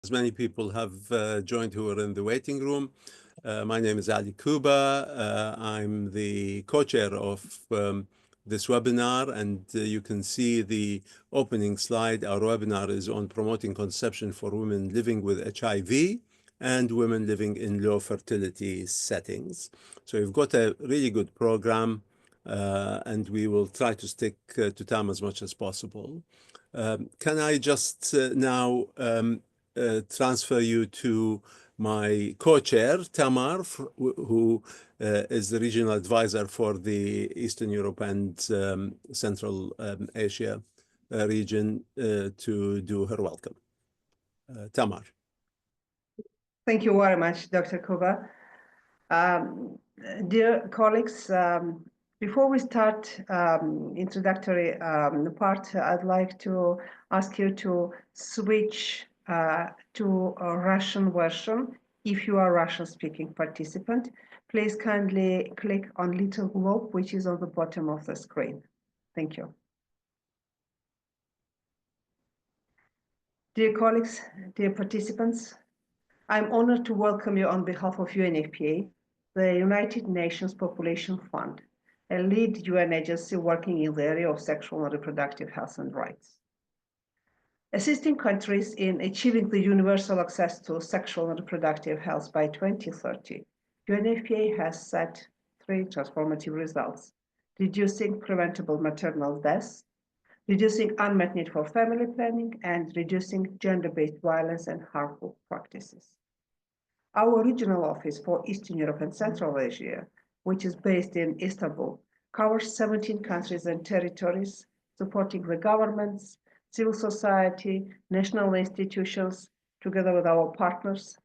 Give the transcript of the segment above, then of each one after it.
as many people have joined who are in the waiting room. My name is Ali Kubba. I'm the co-chair of this webinar, and you can see the opening slide. Our webinar is on promoting contraception for women living with HIV and women living in low fertility settings. So we've got a really good program, and we will try to stick to time as much as possible. Can I just now transfer you to my co-chair, Tamar, who is the regional advisor for the Eastern Europe and Central Asia region, to do her welcome. Tamar. Thank you very much, Dr. Kubba. Dear colleagues, before we start introductory part, I'd like to ask you to switch to a Russian version. If you are a Russian-speaking participant, please kindly click on little globe, which is on the bottom of the screen. Thank you. Dear colleagues, dear participants, I'm honored to welcome you on behalf of UNFPA, the United Nations Population Fund, a lead UN agency working in the area of sexual and reproductive health and rights. Assisting countries in achieving the universal access to sexual and reproductive health by 2030, UNFPA has set 3 transformative results: reducing preventable maternal deaths, reducing unmet need for family planning, and reducing gender-based violence and harmful practices. Our regional office for Eastern Europe and Central Asia, which is based in Istanbul, covers 17 countries and territories, supporting the governments, civil society, national institutions, together with our partners,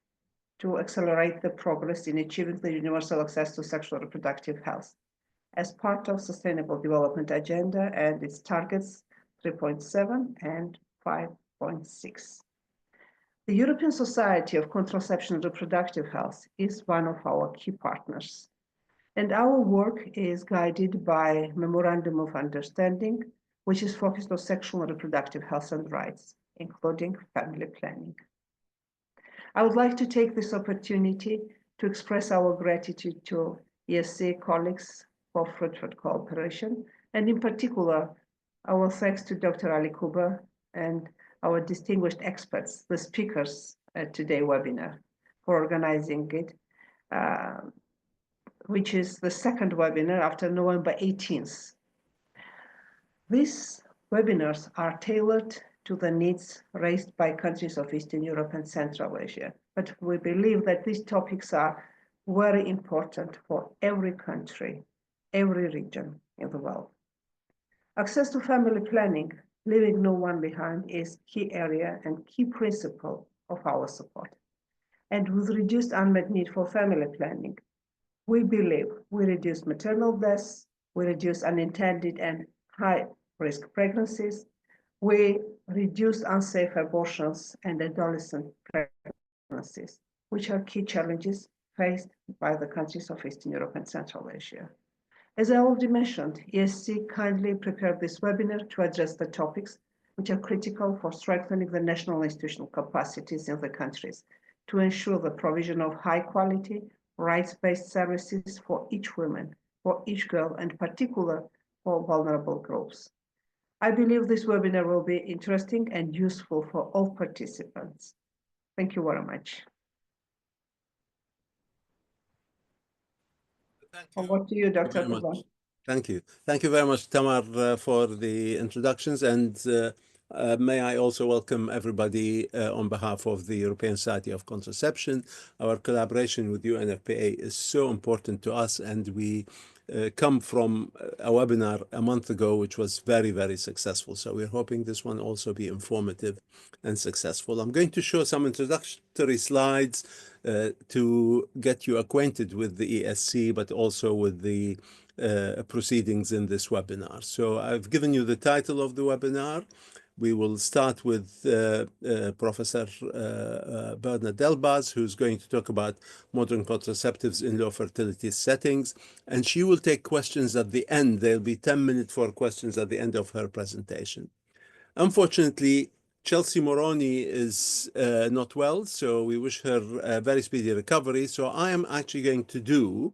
to accelerate the progress in achieving the universal access to sexual and reproductive health as part of Sustainable Development Agenda and its targets 3.7 and 5.6. The European Society of Contraception and Reproductive Health is one of our key partners, and our work is guided by Memorandum of Understanding, which is focused on sexual and reproductive health and rights, including family planning. I would like to take this opportunity to express our gratitude to ESC colleagues for fruitful cooperation, and in particular, our thanks to Dr. Ali Kubba and our distinguished experts, the speakers at today's webinar, for organizing it, which is the second webinar after November 18th. These webinars are tailored to the needs raised by countries of Eastern Europe and Central Asia, but we believe that these topics are very important for every country, every region in the world. Access to family planning, leaving no one behind, is key area and key principle of our support. And with reduced unmet need for family planning, we believe we reduce maternal deaths, we reduce unintended and high-risk pregnancies, we reduce unsafe abortions and adolescent pregnancies, which are key challenges faced by the countries of Eastern Europe and Central Asia. As I already mentioned, ESC kindly prepared this webinar to address the topics which are critical for strengthening the national institutional capacities in the countries to ensure the provision of high-quality, rights-based services for each woman, for each girl, and particularly for vulnerable groups. I believe this webinar will be interesting and useful for all participants. Thank you very much. Over to you, Dr. Kubba. Thank you. Thank you very much, Tamar, for the introductions. And may I also welcome everybody on behalf of the European Society of Contraception. Our collaboration with UNFPA is so important to us, and we come from a webinar a month ago, which was very, very successful. So we're hoping this one also be informative and successful. I'm going to show some introductory slides to get you acquainted with the ESC, but also with the proceedings in this webinar. So I've given you the title of the webinar. We will start with Professor Berna Dilbaz, who's going to talk about modern contraceptives in low fertility settings. And she will take questions at the end. There'll be 10 minutes for questions at the end of her presentation. Unfortunately, Chelsea Morroni is not well, so we wish her a very speedy recovery. So I am actually going to do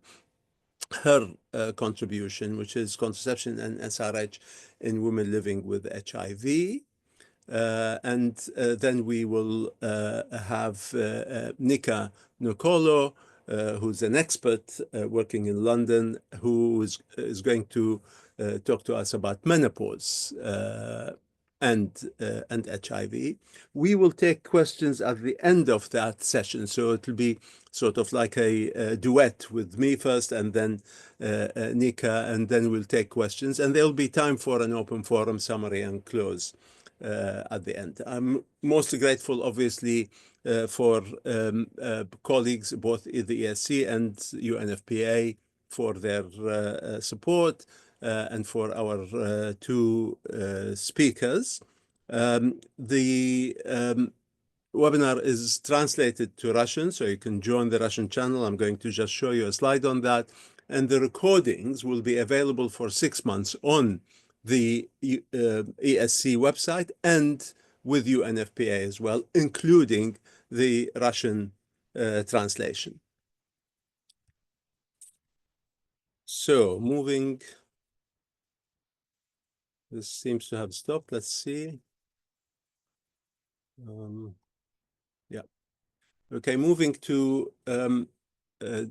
her contribution, which is contraception and SRH in women living with HIV. And then we will have Nneka Nwokolo, who's an expert working in London, who is going to talk to us about menopause and HIV. We will take questions at the end of that session, so it'll be sort of like a duet with me first, and then Nneka, and then we'll take questions, and there'll be time for an open forum summary and close at the end. I'm most grateful, obviously, for colleagues, both in the ESC and UNFPA, for their support and for our two speakers. The webinar is translated to Russian, so you can join the Russian channel. I'm going to just show you a slide on that. And the recordings will be available for 6 months on the ESC website and with UNFPA as well, including the Russian translation. So moving, this seems to have stopped. Let's see. Yeah. Okay, moving to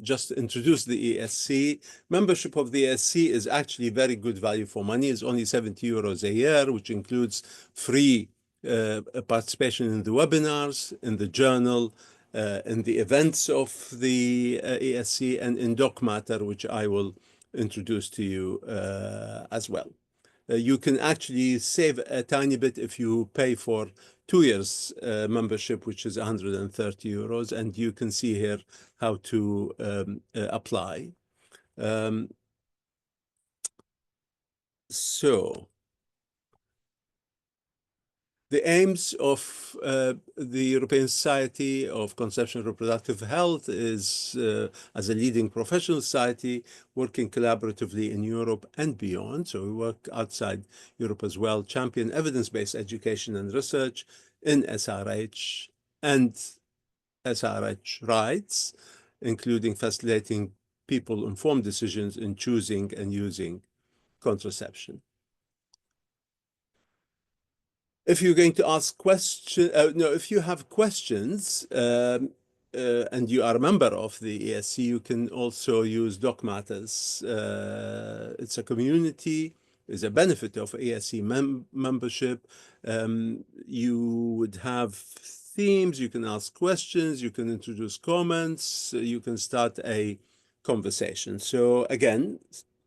just introduce the ESC. Membership of the ESC is actually very good value for money. It's only 70 euros a year, which includes free participation in the webinars, in the journal, in the events of the ESC, and in Doc Matter, which I will introduce to you as well. You can actually save a tiny bit if you pay for 2 years membership, which is 130 euros, and you can see here how to apply. So the aims of the European Society of Contraception and Reproductive Health is, as a leading professional society, working collaboratively in Europe and beyond. So we work outside Europe as well, champion evidence-based education and research in SRH and SRH rights, including facilitating people informed decisions in choosing and using contraception. If you're going to ask questions, no, if you have questions and you are a member of the ESC, you can also use Doc Matters. It's a community, it's a benefit of ESC membership. You would have themes, you can ask questions, you can introduce comments, you can start a conversation. So again,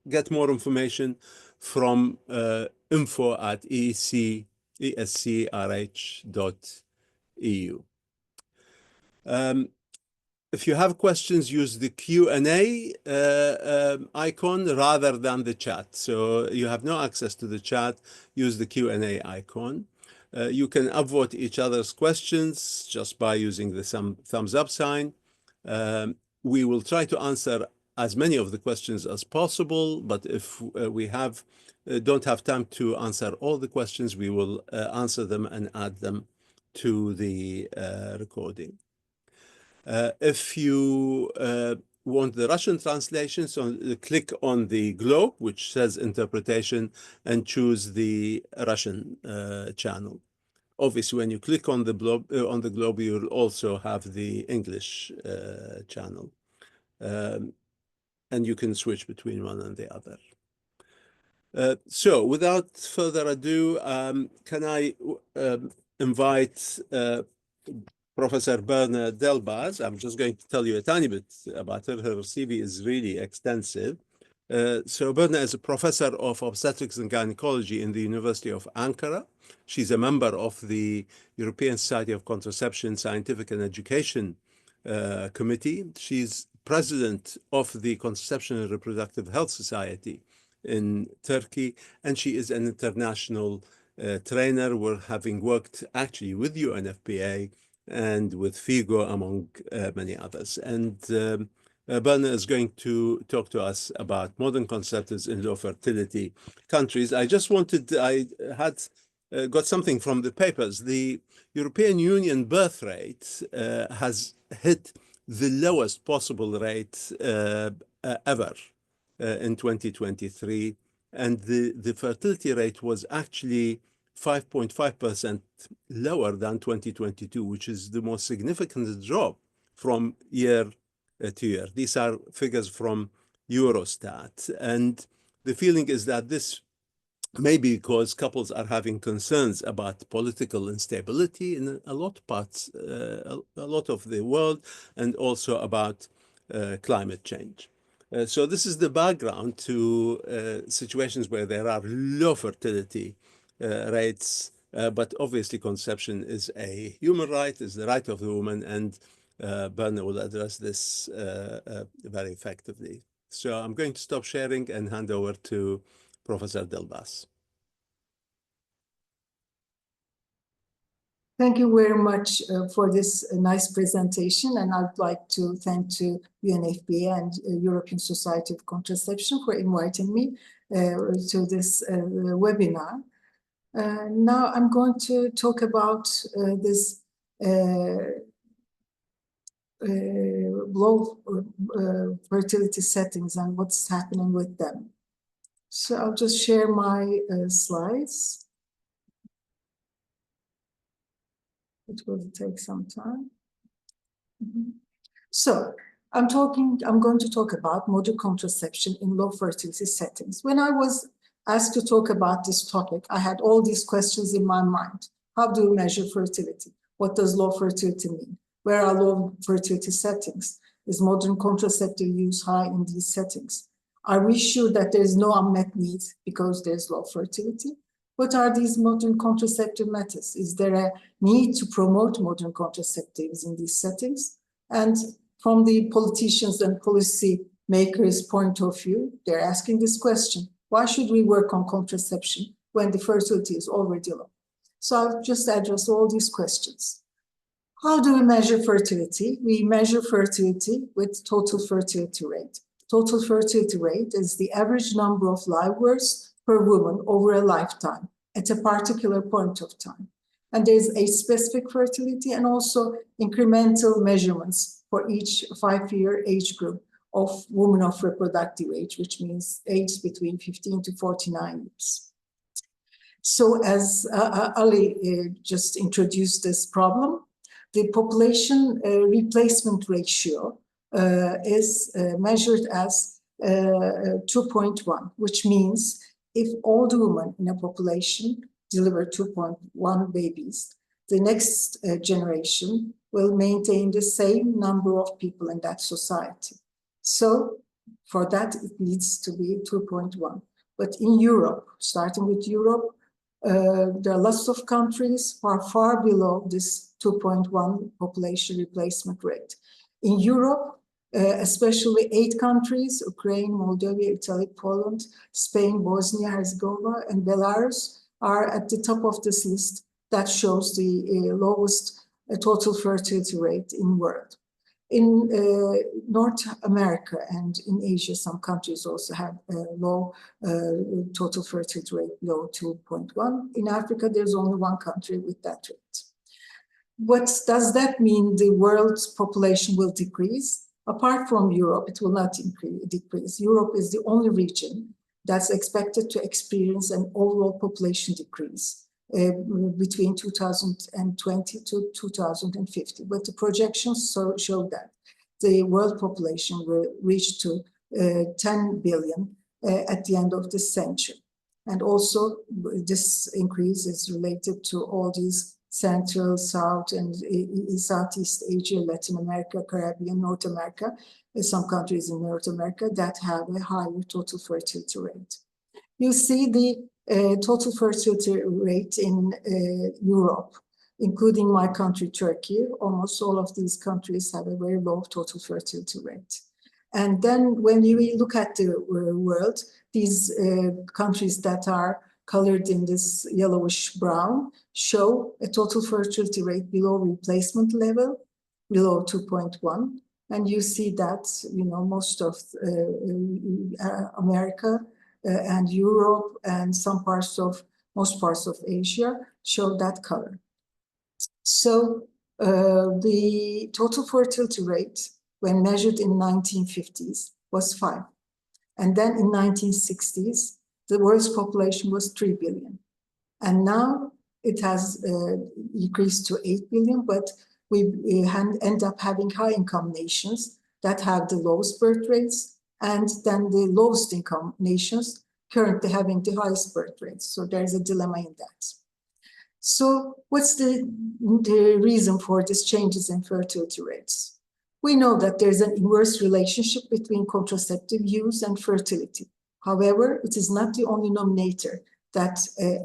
get more information from info@escrh.eu. If you have questions, use the Q&A icon rather than the chat. So you have no access to the chat, use the Q&A icon. You can upvote each other's questions just by using the thumbs up sign. We will try to answer as many of the questions as possible, but if we don't have time to answer all the questions, we will answer them and add them to the recording. If you want the Russian translation, so click on the globe, which says interpretation, and choose the Russian channel. Obviously, when you click on the globe, you'll also have the English channel. And you can switch between one and the other. So without further ado, can I invite Professor Berna Dilbaz. I'm just going to tell you a tiny bit about her. Her CV is really extensive. So Berna is a professor of obstetrics and gynecology in the University of Ankara. She's a member of the European Society of Contraception, Scientific and Education Committee. She's president of the Contraception and Reproductive Health Society in Turkey, and she is an international trainer. We're having worked actually with UNFPA and with FIGO, among many others. And Berna is going to talk to us about modern contraceptives in low fertility countries. I had got something from the papers. The European Union birth rate has hit the lowest possible rate ever in 2023. And the fertility rate was actually 5.5% lower than 2022, which is the most significant drop from year to year. These are figures from Eurostat. And the feeling is that this maybe because couples are having concerns about political instability in a lot of the world, and also about climate change. So this is the background to situations where there are low fertility rates, but obviously conception is a human right, is the right of the woman, and Berna will address this very effectively. So I'm going to stop sharing and hand over to Professor Dilbaz. Thank you very much for this nice presentation, and I'd like to thank to UNFPA and European Society of Contraception for inviting me to this webinar. Now I'm going to talk about this low fertility settings and what's happening with them. So I'll just share my slides. It will take some time. So I'm going to talk about modern contraception in low fertility settings. When I was asked to talk about this topic, I had all these questions in my mind. How do we measure fertility? What does low fertility mean? Where are low fertility settings? Is modern contraceptive use high in these settings? Are we sure that there is no unmet need because there's low fertility? What are these modern contraceptive methods? Is there a need to promote modern contraceptives in these settings? And from the politicians and policy makers' point of view, they're asking this question: why should we work on contraception when the fertility is already low? So I'll just address all these questions. How do we measure fertility? We measure fertility with total fertility rate. Total fertility rate is the average number of live births per woman over a lifetime at a particular point of time. And there's age-specific fertility and also incremental measurements for each 5-year age group of women of reproductive age, which means age between 15 to 49 years. So as Ali just introduced this problem, the population replacement ratio is measured as 2.1, which means if all the women in a population deliver 2.1 babies, the next generation will maintain the same number of people in that society. So for that, it needs to be 2.1. But in Europe, starting with Europe, there are lots of countries far below this 2.1 population replacement rate. In Europe, especially 8 countries, Ukraine, Moldova, Italy, Poland, Spain, Bosnia, Herzegovina, and Belarus are at the top of this list that shows the lowest total fertility rate in the world. In North America and in Asia, some countries also have a low total fertility rate, below 2.1. In Africa, there's only 1 country with that rate. What does that mean? The world's population will decrease? Apart from Europe, it will not decrease. Europe is the only region that's expected to experience an overall population decrease between 2020 to 2050. But the projections show that the world population will reach to 10 billion at the end of this century. And also this increase is related to all these Central, South, and Southeast Asia, Latin America, Caribbean, North America, some countries in North America that have a higher total fertility rate. You see the total fertility rate in Europe, including my country, Turkey. Almost all of these countries have a very low total fertility rate. And then when we look at the world, these countries that are colored in this yellowish brown show a total fertility rate below replacement level, below 2.1. And you see that, you know, most of America and Europe and some parts of most parts of Asia show that color. So the total fertility rate when measured in 1950s was 5. And then in 1960s, the world's population was 3 billion. And now it has increased to 8 billion, but we end up having high-income nations that have the lowest birth rates, and then the lowest income nations currently having the highest birth rates. So there's a dilemma in that. So what's the reason for these changes in fertility rates? We know that there's an inverse relationship between contraceptive use and fertility. However, it is not the only denominator that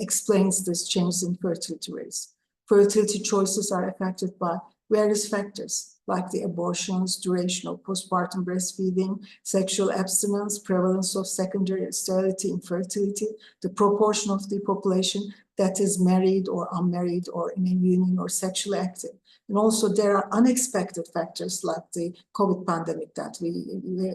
explains this change in fertility rates. Fertility choices are affected by various factors, like the abortions, duration of postpartum breastfeeding, sexual abstinence, prevalence of secondary sterility, infertility, the proportion of the population that is married or unmarried or in a union or sexually active. And also there are unexpected factors like the COVID pandemic that we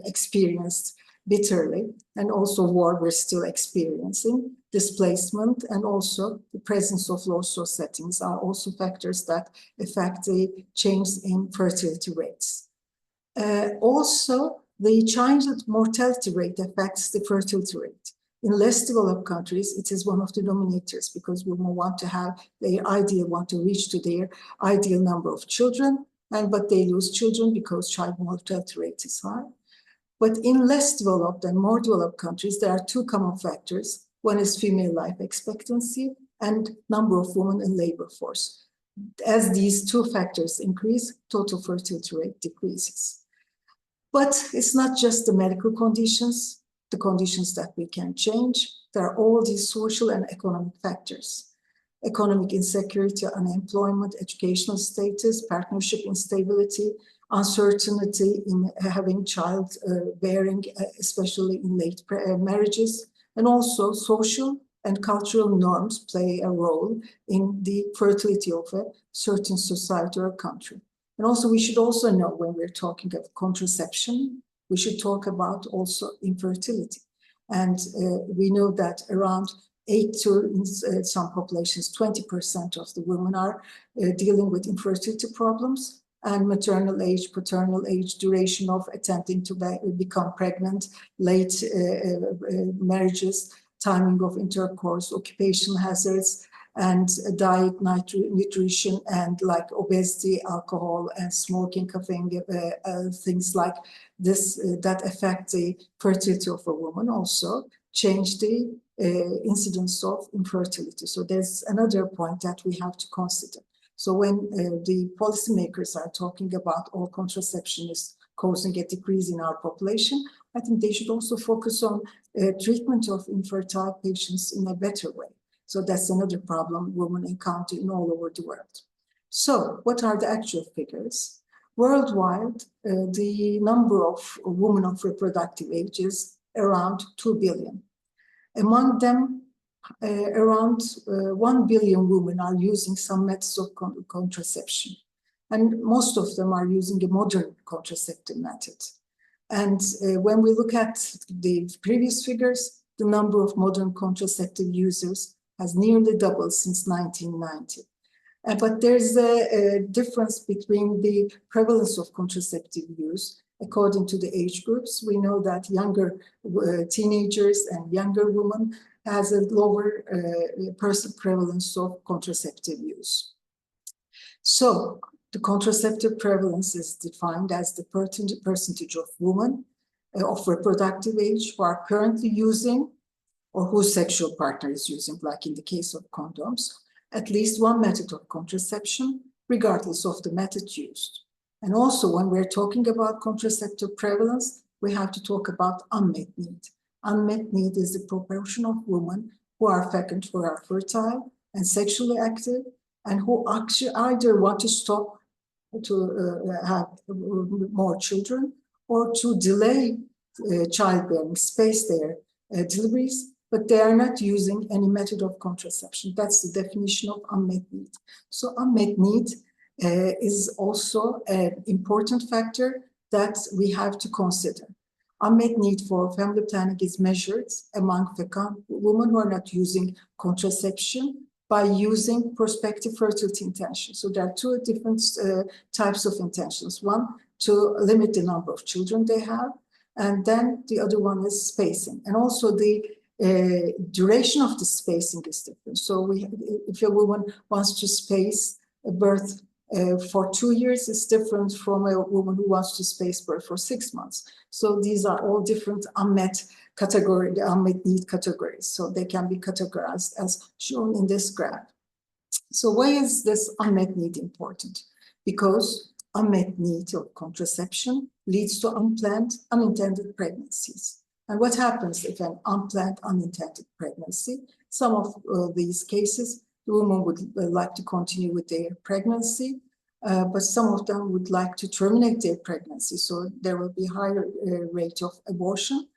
experienced bitterly, and also war we're still experiencing, displacement, and also the presence of low source settings are also factors that affect the change in fertility rates. Also, the change in mortality rate affects the fertility rate. In less developed countries, it is one of the denominators because women want to have their ideal, want to reach to their ideal number of children, but they lose children because child mortality rate is high. But in less developed and more developed countries, there are two common factors. One is female life expectancy and number of women in labor force. As these two factors increase, total fertility rate decreases. But it's not just the medical conditions, the conditions that we can change. There are all these social and economic factors. Economic insecurity, unemployment, educational status, partnership instability, uncertainty in having child bearing, especially in late marriages, and also social and cultural norms play a role in the fertility of a certain society or country. And also we should also know when we're talking of contraception, we should talk about also infertility. And we know that around 8 to, in some populations, 20% of the women are dealing with infertility problems, and maternal age, paternal age, duration of attempting to become pregnant, late marriages, timing of intercourse, occupational hazards, and diet, nutrition, and like obesity, alcohol, and smoking, caffeine, things like this that affect the fertility of a woman also change the incidence of infertility. So there's another point that we have to consider. So when the policymakers are talking about all contraception is causing a decrease in our population, I think they should also focus on treatment of infertile patients in a better way. So that's another problem women encounter in all over the world. So what are the actual figures? Worldwide, the number of women of reproductive age is around 2 billion. Among them, around 1 billion women are using some methods of contraception. And most of them are using a modern contraceptive method. And when we look at the previous figures, the number of modern contraceptive users has nearly doubled since 1990. But there's a difference between the prevalence of contraceptive use. According to the age groups, we know that younger teenagers and younger women has a lower prevalence of contraceptive use. So the contraceptive prevalence is defined as the percentage of women of reproductive age who are currently using or whose sexual partner is using, like in the case of condoms, at least one method of contraception, regardless of the method used. And also when we're talking about contraceptive prevalence, we have to talk about unmet need. Unmet need is the proportion of women who are fertile and sexually active, and who actually either want to stop to have more children or to delay childbearing, space their deliveries, but they are not using any method of contraception. That's the definition of unmet need. So unmet need is also an important factor that we have to consider. unmet need for family planning is measured among women who are not using contraception by using prospective fertility intentions. So there are two different types of intentions. One, to limit the number of children they have, and then the other one is spacing. And also the duration of the spacing is different. So if a woman wants to space a birth for 2 years, it's different from a woman who wants to space birth for 6 months. So these are all different unmet need categories. So they can be categorized as shown in this graph. So why is this unmet need important? Because unmet need of contraception leads to unplanned, unintended pregnancies. And what happens if an unplanned, unintended pregnancy? Some of these cases, the woman would like to continue with their pregnancy, but some of them would like to terminate their pregnancy. So there will be higher rate of abortion.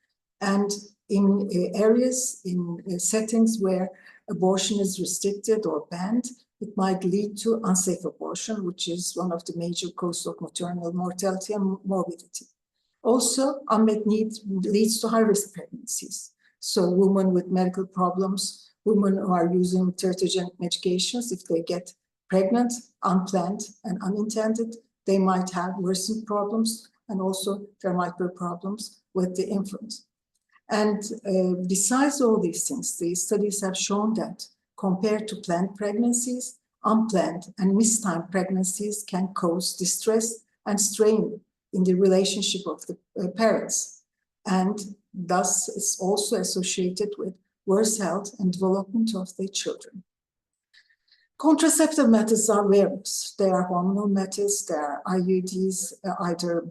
And in areas, in settings where abortion is restricted or banned, it might lead to unsafe abortion, which is one of the major causes of maternal mortality and morbidity. Also, unmet need leads to high-risk pregnancies. So women with medical problems, women who are using teratogenic medications, if they get pregnant, unplanned and unintended, they might have worsened problems, and also there might be problems with the infant. And besides all these things, the studies have shown that compared to planned pregnancies, unplanned and mistimed pregnancies can cause distress and strain in the relationship of the parents. And thus it's also associated with worse health and development of the children. Contraceptive methods are various. There are hormonal methods, there are IUDs, either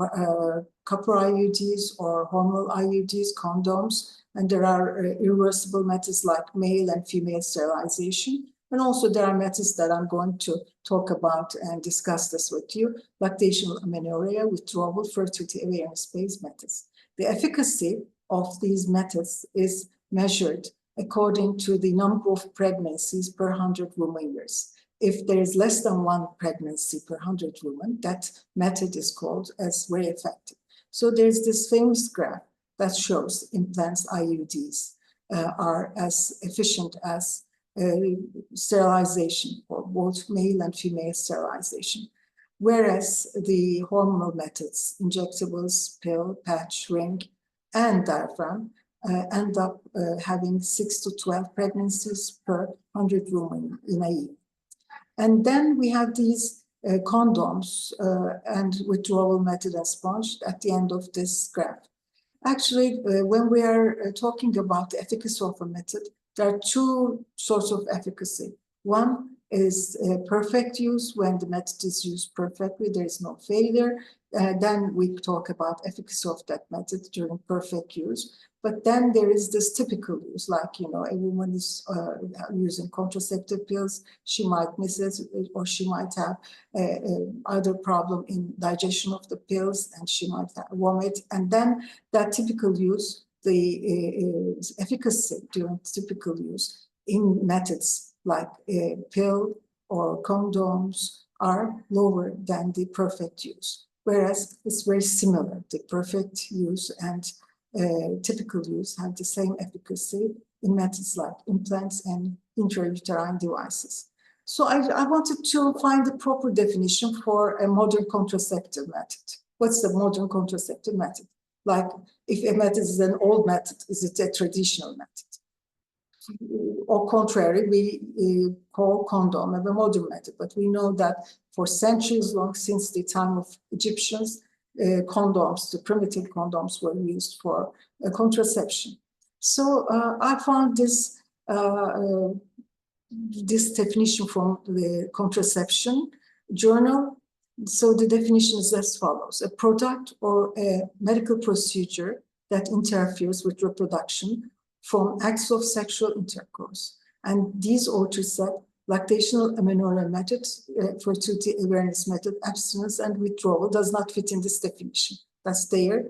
copper IUDs or hormonal IUDs, condoms, and there are irreversible methods like male and female sterilization. And also there are methods that I'm going to talk about and discuss this with you, lactational amenorrhea, withdrawal, fertility awareness-based methods. The efficacy of these methods is measured according to the number of pregnancies per 100 woman years. If there is less than 1 pregnancy per 100 women, that method is called as very effective. So there's this famous graph that shows implants IUDs are as efficient as sterilization for both male and female sterilization. Whereas the hormonal methods, injectables, pill, patch, ring, and diaphragm, end up having 6 to 12 pregnancies per 100 women in a year. And then we have these condoms and withdrawal method and sponge at the end of this graph. Actually, when we are talking about the efficacy of a method, there are 2 sorts of efficacy. One is perfect use, when the method is used perfectly, there is no failure. Then we talk about efficacy of that method during perfect use. But then there is this typical use, like, you know, a woman is using contraceptive pills, she might miss it, or she might have either problem in digestion of the pills, and she might vomit. And then that typical use, the efficacy during typical use in methods like pill or condoms are lower than the perfect use. Whereas it's very similar, the perfect use and typical use have the same efficacy in methods like implants and intrauterine devices. So I wanted to find the proper definition for a modern contraceptive method. What's the modern contraceptive method? Like, if a method is an old method, is it a traditional method? Or contrary, we call condom a modern method, but we know that for centuries long, since the time of Egyptians, condoms, the primitive condoms, were used for contraception. So I found this this definition from the Contraception journal. So the definition is as follows: a product or a medical procedure that interferes with reproduction from acts of sexual intercourse. And these authors said lactational amenorrhea method, fertility awareness method, abstinence and withdrawal does not fit in this definition. That's their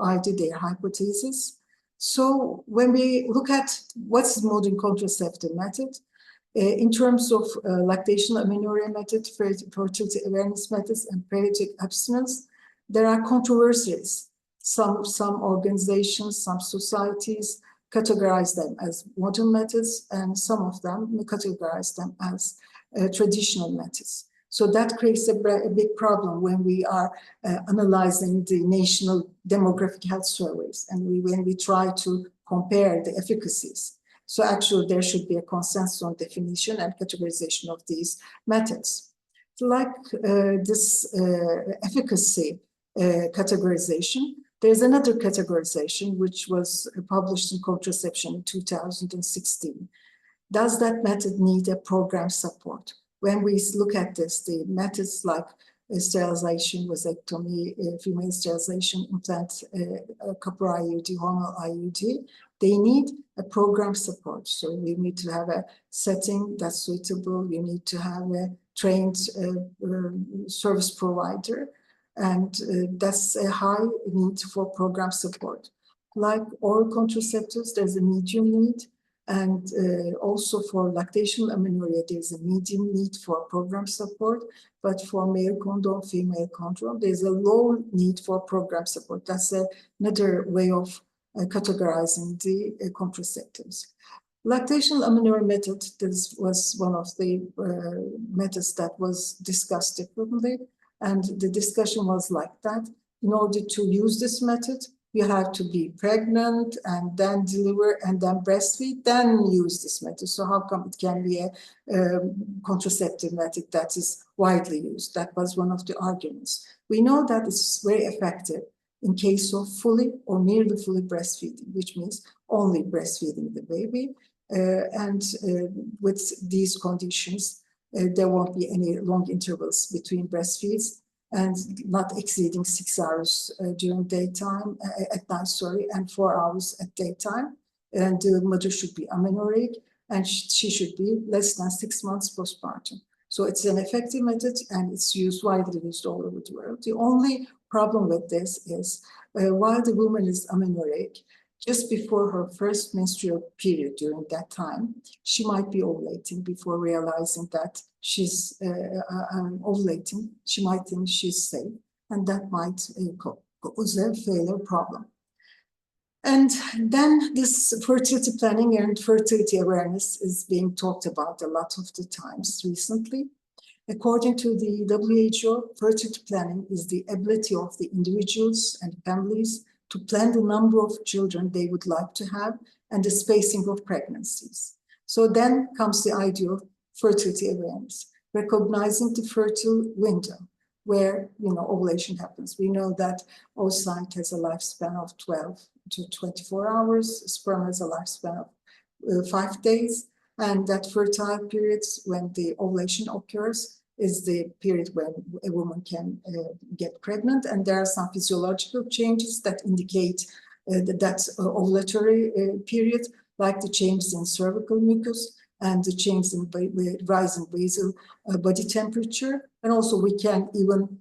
idea, their hypothesis. So when we look at what's modern contraceptive method, in terms of lactational amenorrhea method, fertility awareness methods, and periodic abstinence, there are controversies Some organizations, some societies categorize them as modern methods, and some of them categorize them as traditional methods. So that creates a big problem when we are analyzing the national demographic health surveys and when we try to compare the efficacies. So actually there should be a consensus on definition and categorization of these methods. Like this efficacy categorization, there's another categorization which was published in Contraception in 2016. Does that method need a program support? When we look at this, the methods like sterilization, vasectomy, female sterilization, implant, copper IUD, hormonal IUD, they need a program support. So we need to have a setting that's suitable. You need to have a trained service provider, and that's a high need for program support. Like oral contraceptives, there's a medium need. And also for lactational amenorrhea, there's a medium need for program support, but for male condom, female condom, there's a low need for program support. That's another way of categorizing the contraceptives. Lactational amenorrhea method, this was one of the methods that was discussed frequently, and the discussion was like that. In order to use this method, you have to be pregnant and then deliver and then breastfeed, then use this method. So how come it can be a contraceptive method that is widely used? That was one of the arguments. We know that it's very effective in case of fully or nearly fully breastfeeding, which means only breastfeeding the baby. With these conditions, there won't be any long intervals between breastfeeds, and not exceeding 6 hours during daytime, at night, sorry, and 4 hours at daytime. And the mother should be amenorrheic, and she should be less than 6 months postpartum. So it's an effective method, and it's widely used all over the world. The only problem with this is while the woman is amenorrheic, just before her first menstrual period during that time, she might be ovulating before realizing that she's ovulating. She might think she's safe, and that might cause a failure problem. And then this fertility planning and fertility awareness is being talked about a lot of the times recently. According to the WHO, fertility planning is the ability of the individuals and families to plan the number of children they would like to have and the spacing of pregnancies. So then comes the idea of fertility awareness, recognizing the fertile window where ovulation happens. We know that oocyte has a lifespan of 12 to 24 hours, sperm has a lifespan of 5 days, and that fertile periods when the ovulation occurs is the period when a woman can get pregnant, and there are some physiological changes that indicate that ovulatory period, like the changes in cervical mucus and the change in rise in basal body temperature, and also we can even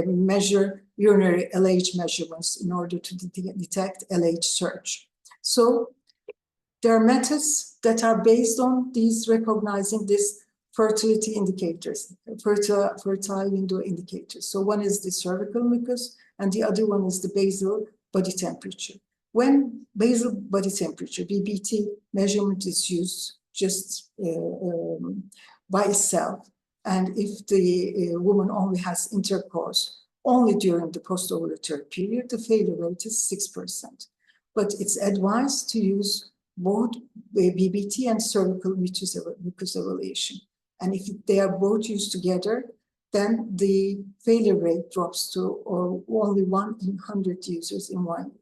measure urinary LH measurements in order to detect LH surge. So there are methods that are based on these, recognizing this fertility indicators, fertile window indicators. So one is the cervical mucus, and the other one is the basal body temperature. When basal body temperature, BBT measurement is used just by itself, and if the woman only has intercourse only during the post-ovulatory period, the failure rate is 6%. But it's advised to use both BBT and cervical mucus evaluation. And if they are both used together, then the failure rate drops to only 1 in 100 users in 1 year.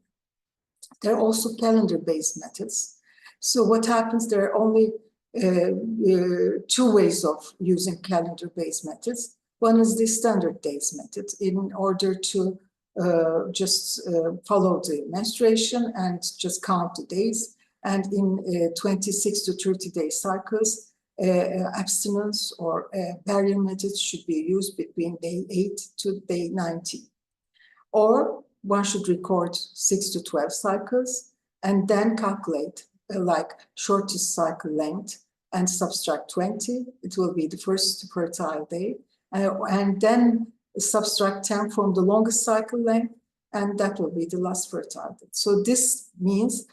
There are also calendar-based methods. So what happens, there are only 2 ways of using calendar-based methods. One is the standard days method, in order to just follow the menstruation and just count the days. And in 26 to 30-day cycles, abstinence or barrier methods should be used between day 8 to day 90. Or one should record 6 to 12 cycles and then calculate like shortest cycle length and subtract 20. It will be the first fertile day. And then subtract 10 from the longest cycle length and that will be the last fertile date. So this means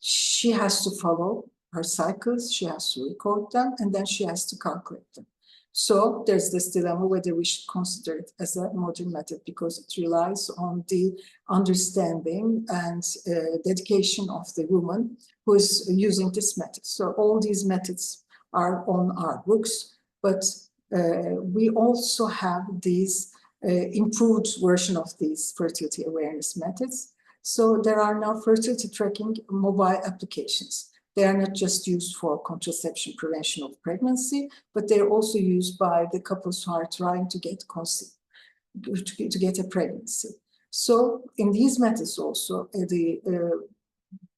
she has to follow her cycles, she has to record them, and then she has to calculate them. So there's this dilemma whether we should consider it as a modern method, because it relies on the understanding and dedication of the woman who is using this method. So all these methods are on our books, but we also have these improved version of these fertility awareness methods. So there are now fertility tracking mobile applications. They are not just used for contraception prevention of pregnancy, but they're also used by the couples who are trying to get a pregnancy. So in these methods also, the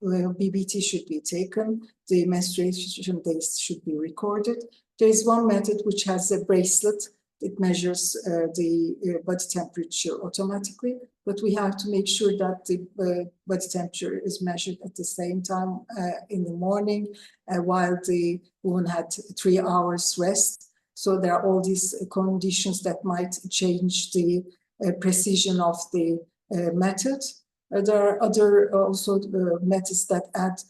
BBT should be taken, the menstruation days should be recorded. There is one method which has a bracelet. It measures the body temperature automatically, but we have to make sure that the body temperature is measured at the same time in the morning, while the woman had 3 hours rest. So there are all these conditions that might change the precision of the method. There are other also methods that add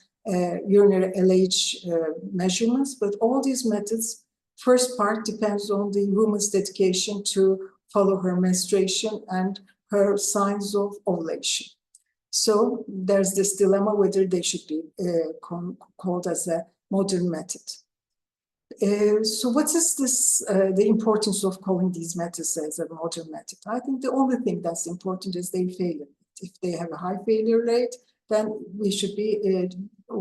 urinary LH measurements, but all these methods, first part depends on the woman's dedication to follow her menstruation and her signs of ovulation. So there's this dilemma whether they should be called as a modern method. So what is this, the importance of calling these methods as a modern method? I think the only thing that's important is their failure rate. If they have a high failure rate, then we should be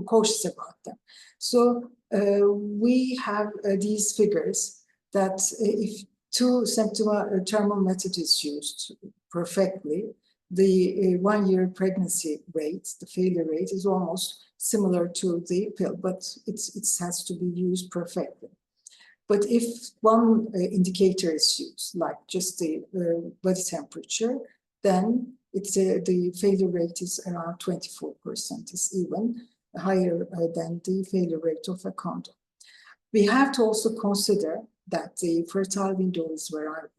cautious about them. So we have these figures that if 2 symptomathermal method is used perfectly, the 1-year pregnancy rate, the failure rate, is almost similar to the pill, but it has to be used perfectly. But if one indicator is used, like just the body temperature, then the failure rate is around 24%. It's even higher than the failure rate of a condom. We have to also consider that the fertile window is variable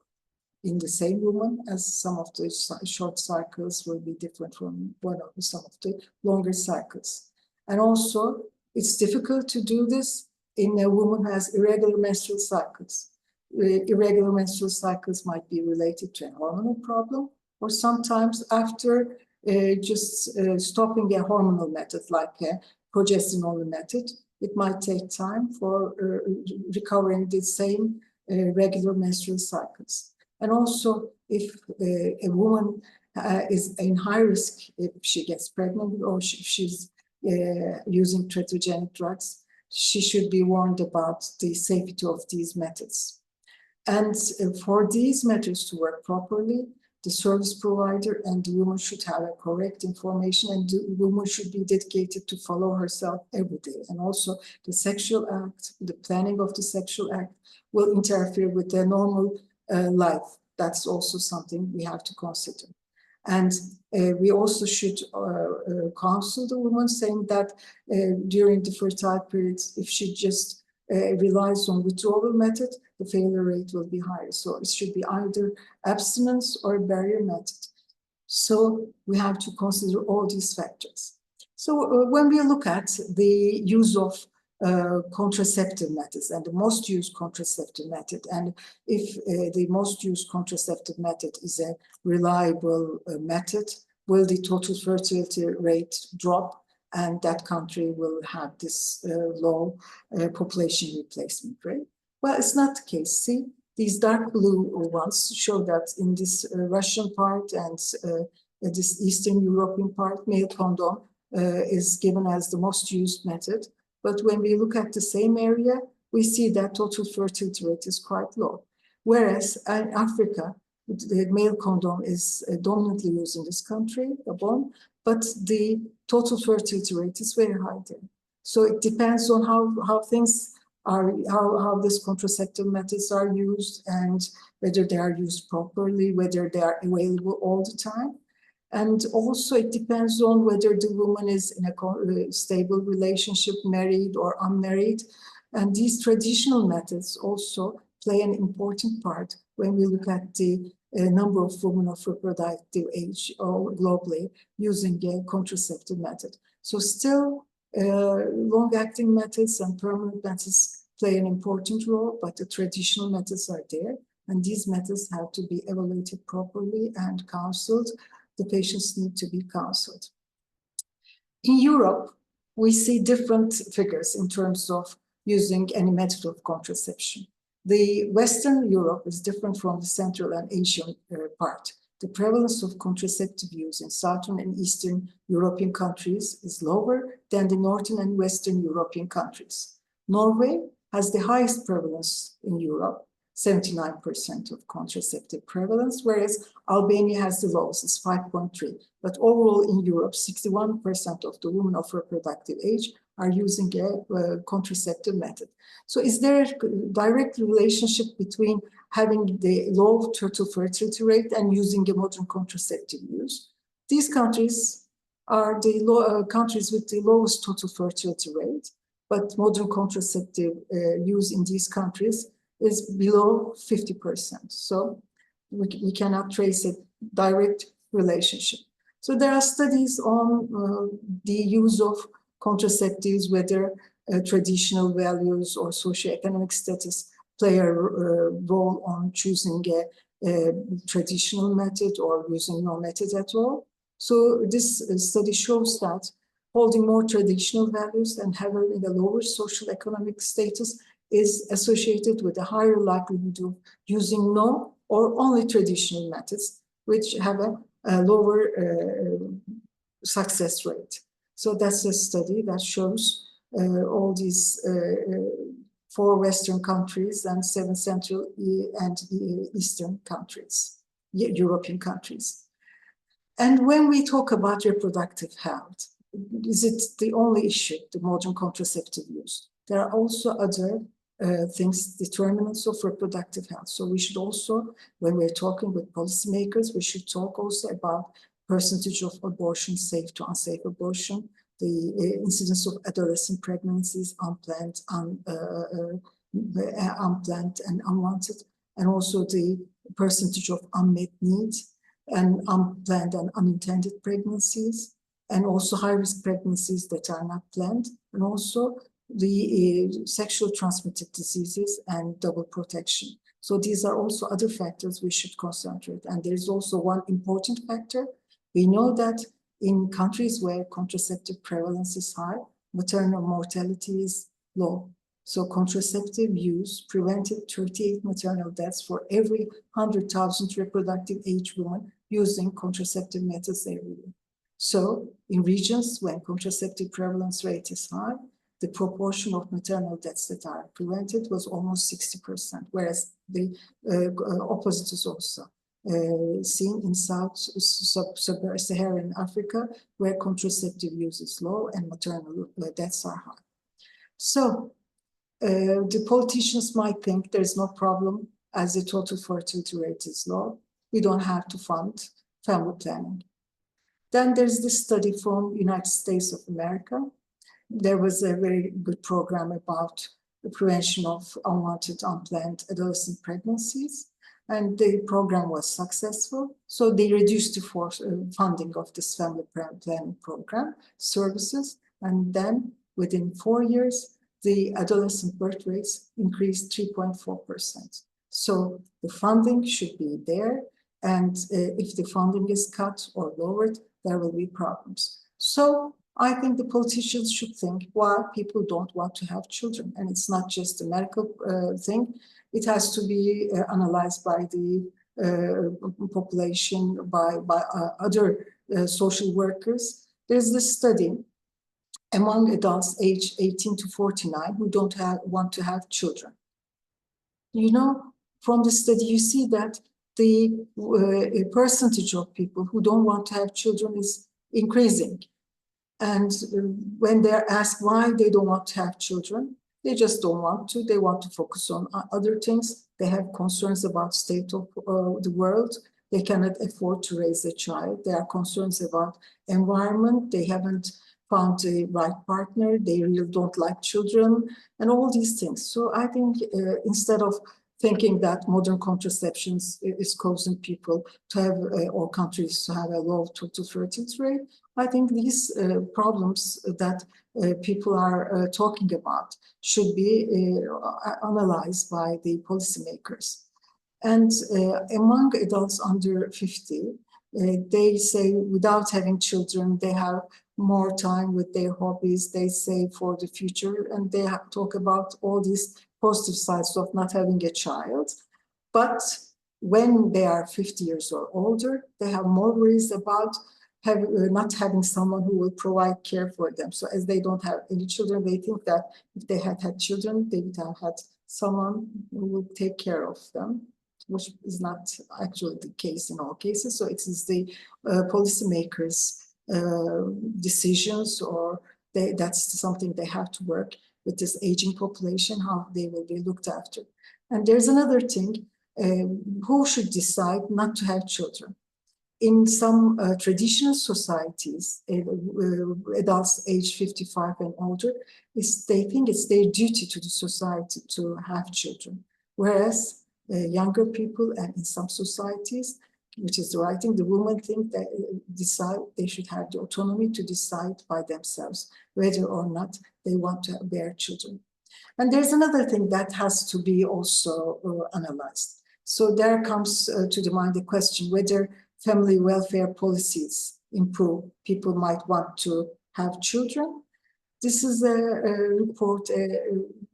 in the same woman, as some of the short cycles will be different from some of the longer cycles. And also, it's difficult to do this in a woman who has irregular menstrual cycles. Irregular menstrual cycles might be related to a hormonal problem, or sometimes after just stopping a hormonal method like a progesterone method, it might take time for recovering the same regular menstrual cycles. And also, if a woman is in high risk, if she gets pregnant or if she's using teratogenic drugs, she should be warned about the safety of these methods. And for these methods to work properly, the service provider and the woman should have a correct information, and the woman should be dedicated to follow herself every day. And also the sexual act, the planning of the sexual act will interfere with their normal life. That's also something we have to consider. And we also should counsel the woman, saying that during the fertile periods, if she just relies on withdrawal method, the failure rate will be higher. So it should be either abstinence or barrier method. So we have to consider all these factors. So when we look at the use of contraceptive methods and the most used contraceptive method, and if the most used contraceptive method is a reliable method, will the total fertility rate drop, and that country will have this low population replacement rate? Well, it's not the case. See, these dark blue ones show that in this Russian part and this Eastern European part, male condom is given as the most used method. But when we look at the same area, we see that total fertility rate is quite low. Whereas in Africa, the male condom is dominantly used in this country, Gabon, but the total fertility rate is very high there. So it depends on how things are, how these contraceptive methods are used, and whether they are used properly, whether they are available all the time. And also it depends on whether the woman is in a stable relationship, married or unmarried. And these traditional methods also play an important part when we look at the number of women of reproductive age globally using a contraceptive method. So still, long-acting methods and permanent methods play an important role, but the traditional methods are there, and these methods have to be evaluated properly and counseled. The patients need to be counseled. In Europe, we see different figures in terms of using any method of contraception. The Western Europe is different from the Central and Asian part. The prevalence of contraceptive use in Southern and Eastern European countries is lower than the Northern and Western European countries. Norway has the highest prevalence in Europe, 79% of contraceptive prevalence, whereas Albania has the lowest, it's 5.3. But overall in Europe, 61% of the women of reproductive age are using a contraceptive method. So is there a direct relationship between having the low total fertility rate and using a modern contraceptive use? These countries are the countries with the lowest total fertility rate, but modern contraceptive use in these countries is below 50%. So we cannot trace a direct relationship. So there are studies on the use of contraceptives, whether traditional values or socioeconomic status play a role on choosing a traditional method or using no method at all. So this study shows that holding more traditional values and having a lower social economic status is associated with a higher likelihood of using no or only traditional methods, which have a lower success rate. So that's a study that shows all these 4 Western countries and 7 Central and Eastern countries, European countries. And when we talk about reproductive health, is it the only issue, the modern contraceptive use? There are also other things, determinants of reproductive health. So we should also, when we're talking with policymakers, we should talk also about percentage of abortion, safe to unsafe abortion, the incidence of adolescent pregnancies, unplanned and unwanted, and also the percentage of unmet needs and unplanned and unintended pregnancies, and also high-risk pregnancies that are not planned, and also the sexually transmitted diseases and double protection. So these are also other factors we should concentrate. And there is also one important factor. We know that in countries where contraceptive prevalence is high, maternal mortality is low. So contraceptive use prevented 38 maternal deaths for every 100,000 reproductive age women using contraceptive methods every year. So in regions when contraceptive prevalence rate is high, the proportion of maternal deaths that are prevented was almost 60%, whereas the opposite is also seen in sub-Saharan Africa, where contraceptive use is low and maternal deaths are high. So the politicians might think there's no problem as the total fertility rate is low. We don't have to fund family planning. Then there's this study from United States of America. There was a very good program about the prevention of unwanted, unplanned adolescent pregnancies, and the program was successful. So they reduced the funding of this family planning program services, and then within 4 years, the adolescent birth rates increased 3.4%. So the funding should be there, and if the funding is cut or lowered, there will be problems. So I think the politicians should think why people don't want to have children. And it's not just a medical thing. It has to be analyzed by the population, by other social workers. There's this study among adults aged 18 to 49 who don't want to have children. You know, from the study, you see that the percentage of people who don't want to have children is increasing. And when they're asked why they don't want to have children, they just don't want to. They want to focus on other things. They have concerns about state of the world. They cannot afford to raise a child. There are concerns about environment. They haven't found the right partner. They really don't like children and all these things. So I think instead of thinking that modern contraceptions is causing people to have, or countries to have a low total fertility rate. I think these problems that people are talking about should be analyzed by the policymakers. And among adults under 50, they say without having children, they have more time with their hobbies, they save for the future, and they talk about all these positive sides of not having a child. But when they are 50 years or older, they have more worries about not having someone who will provide care for them. So as they don't have any children, they think that if they had children, they would have had someone who would take care of them, which is not actually the case in all cases. So it is the policymakers' decisions, or that's something they have to work with this aging population, how they will be looked after. And there's another thing, who should decide not to have children? In some traditional societies, adults aged 55 and older, they think it's their duty to the society to have children. Whereas younger people, and in some societies, which is the right thing, the women think that they should have the autonomy to decide by themselves whether or not they want to bear children. And there's another thing that has to be also analyzed. So there comes to the mind the question whether family welfare policies improve, people might want to have children. This is a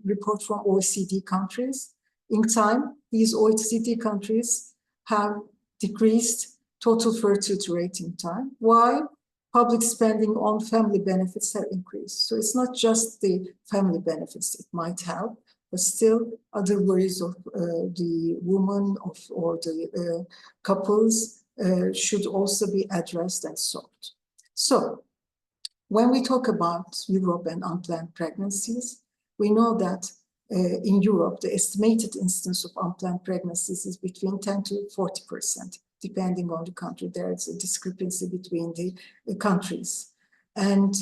report from OECD countries. In time, these OECD countries have decreased total fertility rate in time, while public spending on family benefits have increased. So it's not just the family benefits it might help, but still other worries of the woman or the couples should also be addressed and solved. So when we talk about Europe and unplanned pregnancies, we know that in Europe, the estimated incidence of unplanned pregnancies is between 10 to 40%, depending on the country. There is a discrepancy between the countries. And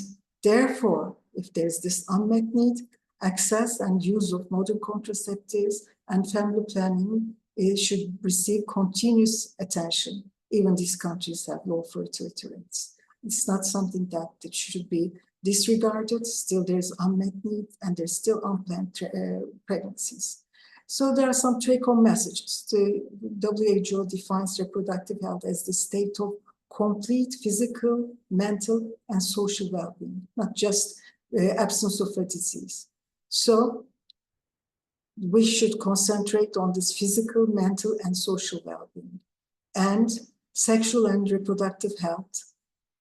therefore, if there's this unmet need, access and use of modern contraceptives and family planning should receive continuous attention. Even these countries have low fertility rates. It's not something that should be disregarded. Still there's unmet need and there's still unplanned pregnancies. So there are some take-home messages. The WHO defines reproductive health as the state of complete physical, mental, and social well-being, not just absence of a disease. So we should concentrate on this physical, mental, and social well-being. And sexual and reproductive health,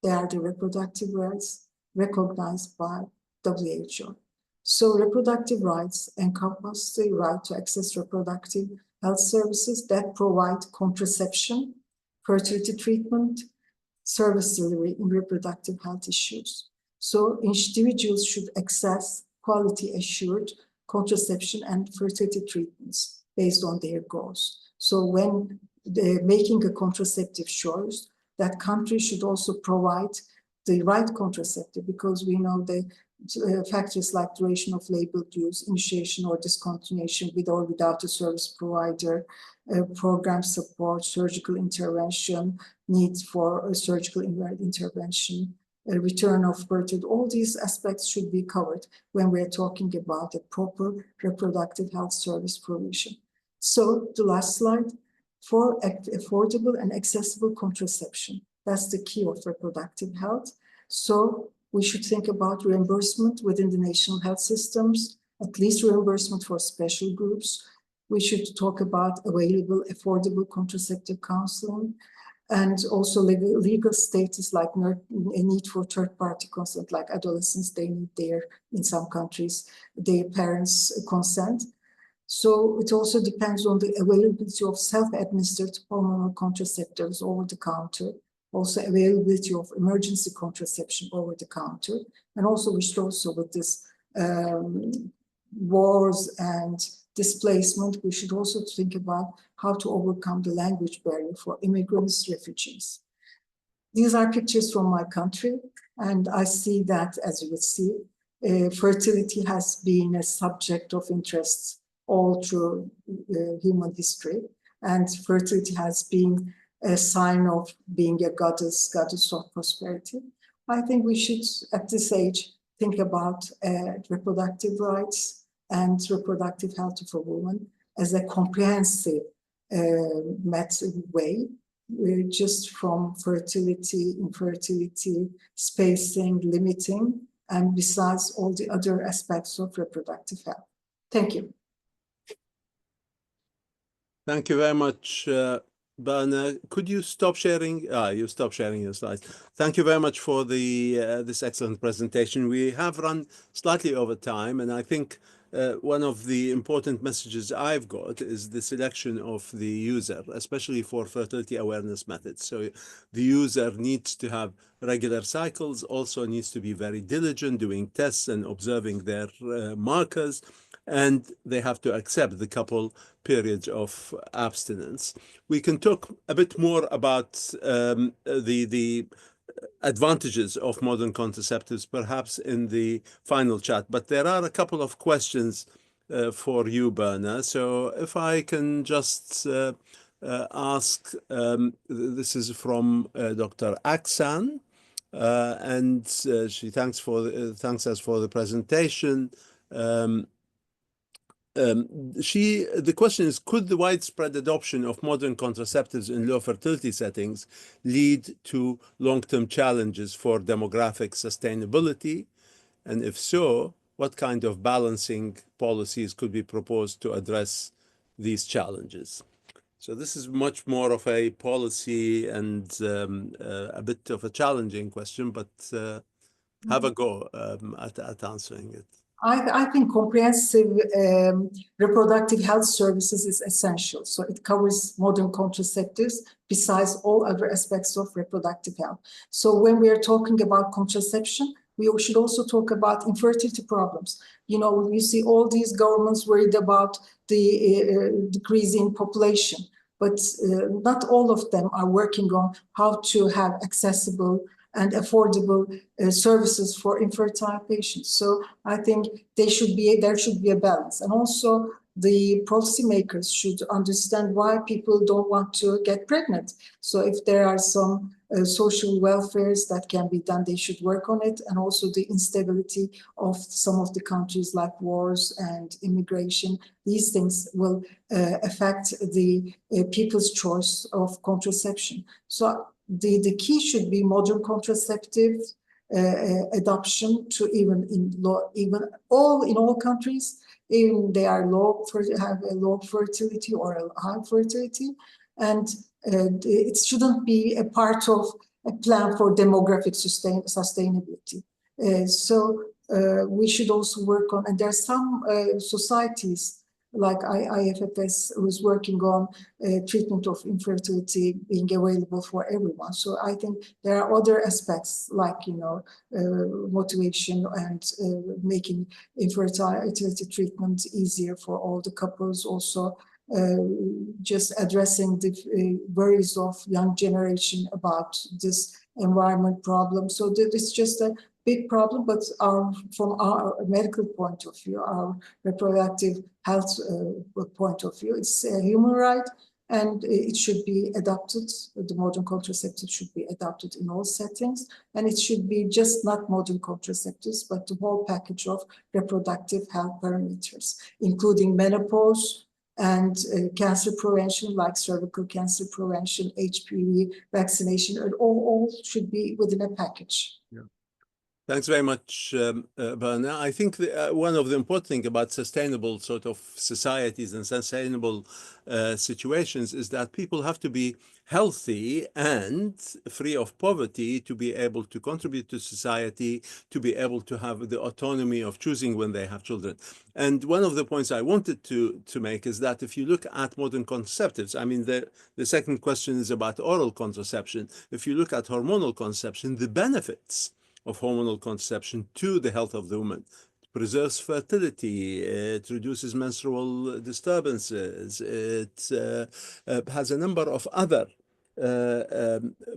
they are the reproductive rights recognized by WHO. So reproductive rights encompass the right to access reproductive health services that provide contraception, fertility treatment, service delivery in reproductive health issues. So individuals should access quality assured contraception and fertility treatments based on their goals. So when they're making a contraceptive choice, that country should also provide the right contraceptive, because we know the factors like duration of labeled use, initiation or discontinuation with or without a service provider, program support, surgical intervention, need for a surgical intervention, return of fertility, all these aspects should be covered when we're talking about a proper reproductive health service provision. So the last slide, for affordable and accessible contraception. That's the key of reproductive health. So we should think about reimbursement within the national health systems, at least reimbursement for special groups. We should talk about available, affordable contraceptive counseling, and also legal status, like a need for third-party consent, like adolescents, they need in some countries, their parents' consent. So it also depends on the availability of self-administered hormonal contraceptives over the counter, also availability of emergency contraception over the counter, and also we should also, with this wars and displacement, we should also think about how to overcome the language barrier for immigrants, refugees. These are pictures from my country, and I see that, as you would see, fertility has been a subject of interest all through human history. And fertility has been a sign of being a goddess of prosperity. I think we should, at this age, think about reproductive rights and reproductive health for women as a comprehensive way, just from fertility, infertility, spacing, limiting, and besides all the other aspects of reproductive health. Thank you. Thank you very much, Berna. Could you stop sharing? You stopped sharing your slides. Thank you very much for the this excellent presentation. We have run slightly over time, and I think one of the important messages I've got is the selection of the user, especially for fertility awareness methods. So the user needs to have regular cycles, also needs to be very diligent, doing tests and observing their markers, and they have to accept the couple periods of abstinence. We can talk a bit more about the advantages of modern contraceptives, perhaps in the final chat, but there are a couple of questions for you, Berna. So if I can just ask, this is from Dr. Aksan, and she thanks us for the presentation. The question is, could the widespread adoption of modern contraceptives in low fertility settings lead to long-term challenges for demographic sustainability? And if so, what kind of balancing policies could be proposed to address these challenges? So this is much more of a policy and a bit of a challenging question, but have a go at answering it. I think comprehensive reproductive health services is essential. So it covers modern contraceptives besides all other aspects of reproductive health. So when we are talking about contraception, we should also talk about infertility problems. You know, you see all these governments worried about the decreasing population, but not all of them are working on how to have accessible and affordable services for infertile patients. So I think there should be a balance. And also the policymakers should understand why people don't want to get pregnant. So if there are some social welfares that can be done, they should work on it. And also the instability of some of the countries like wars and immigration, these things will affect the people's choice of contraception. So the key should be modern contraceptive adoption to in all countries, even they are have a low fertility or a high fertility, and it shouldn't be a part of a plan for demographic sustainability. So we should also work on, and there are some societies like IFFS was working on treatment of infertility being available for everyone. So I think there are other aspects like, you know, motivation and making infertility treatment easier for all the couples. Also, just addressing the worries of young generation about this environment problem. So it's just a big problem, but from our medical point of view, our reproductive health point of view, it's a human right, and it should be adopted. The modern contraceptive should be adopted in all settings, and it should be just not modern contraceptives, but the whole package of reproductive health parameters, including menopause and cancer prevention, like cervical cancer prevention, HPV vaccination, and all should be within a package. Yeah. Thanks very much, Berna. I think one of the important things about sustainable sort of societies and sustainable situations is that people have to be healthy and free of poverty to be able to contribute to society, to be able to have the autonomy of choosing when they have children. And one of the points I wanted to make is that if you look at modern contraceptives, I mean, the second question is about oral contraception. If you look at hormonal contraception, the benefits of hormonal contraception to the health of the woman. It preserves fertility, it reduces menstrual disturbances, it has a number of other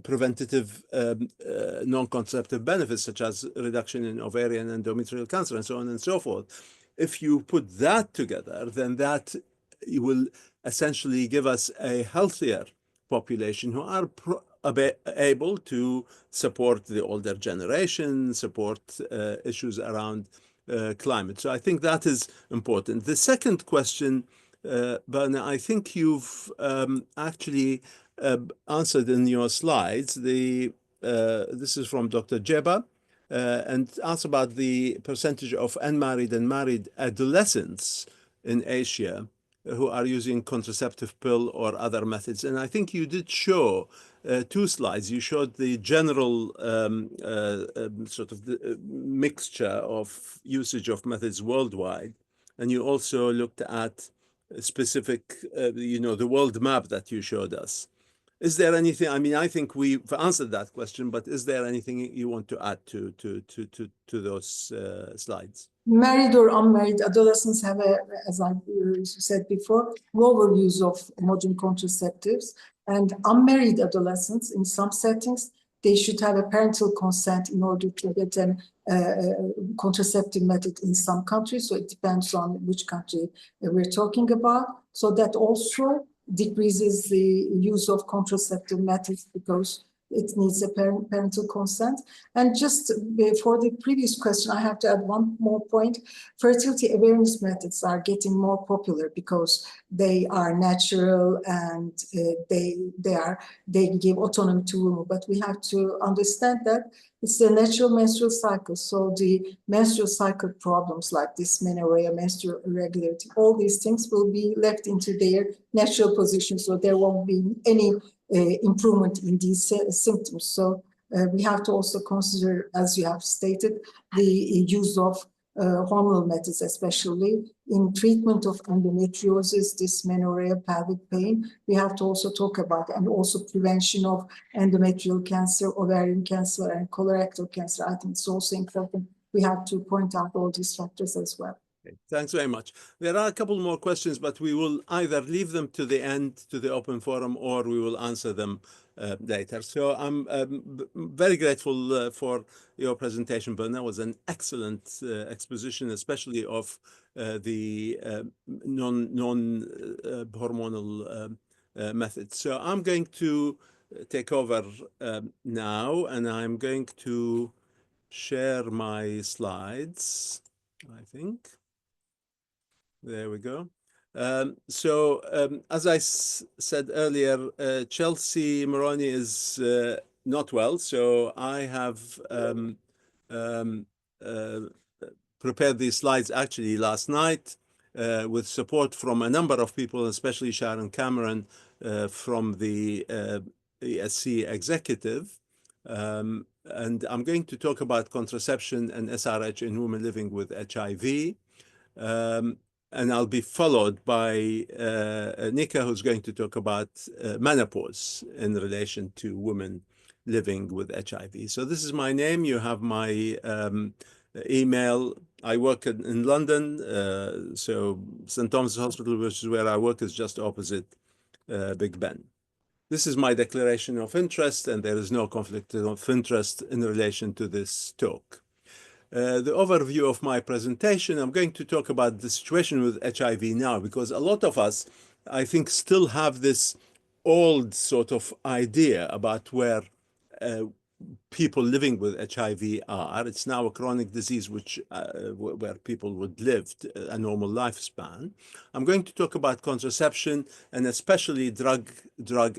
preventative non-contraceptive benefits, such as reduction in ovarian and endometrial cancer and so on and so forth. if you put that together, then that will essentially give us a healthier population who are able to support the older generation, support issues around climate. So I think that is important. The second question, Berna, I think you've actually answered in your slides. This is from Dr. Jeba, and asks about the percentage of unmarried and married adolescents in Asia who are using contraceptive pill or other methods. And I think you did show two slides. You showed the general sort of the mixture of usage of methods worldwide. And you also looked at specific, the world map that you showed us. Is there anything, I mean, I think we've answered that question, but is there anything you want to add to those slides? Married or unmarried adolescents have, as I said before, lower use of modern contraceptives. And unmarried adolescents, in some settings, they should have a parental consent in order to get a contraceptive method in some countries. So it depends on which country we're talking about. So that also decreases the use of contraceptive methods because it needs a parental consent. And just for the previous question, I have to add one more point. Fertility awareness methods are getting more popular because they are natural and they give autonomy to women. But we have to understand that it's the natural menstrual cycle. So the menstrual cycle problems like dysmenorrhea, menstrual irregularity, all these things will be left into their natural position. So there won't be any improvement in these symptoms. So we have to also consider, as you have stated, the use of hormonal methods, especially in treatment of endometriosis, dysmenorrhea, pelvic pain. We have to also talk about, and also prevention of endometrial cancer, ovarian cancer, and colorectal cancer. I think it's also important. We have to point out all these factors as well. Okay, thanks very much. There are a couple more questions, but we will either leave them to the end, to the open forum, or we will answer them later. So I'm very grateful for your presentation, Berna. It was an excellent exposition, especially of the non-hormonal methods. So I'm going to take over now, and I'm going to share my slides, I think. There we go. As I said earlier, Chelsea Morroni is not well, so I have prepared these slides actually last night with support from a number of people, especially Sharon Cameron from the ESC executive. And I'm going to talk about contraception and SRH in women living with HIV. And I'll be followed by Nneka, who's going to talk about menopause in relation to women living with HIV. So this is my name. You have my email. I work in London. So St. Thomas Hospital, which is where I work, is just opposite Big Ben. This is my declaration of interest, and there is no conflict of interest in relation to this talk. The overview of my presentation, I'm going to talk about the situation with HIV now, because a lot of us, I think, still have this old sort of idea about where people living with HIV are. It's now a chronic disease where people would live a normal lifespan. I'm going to talk about contraception and especially drug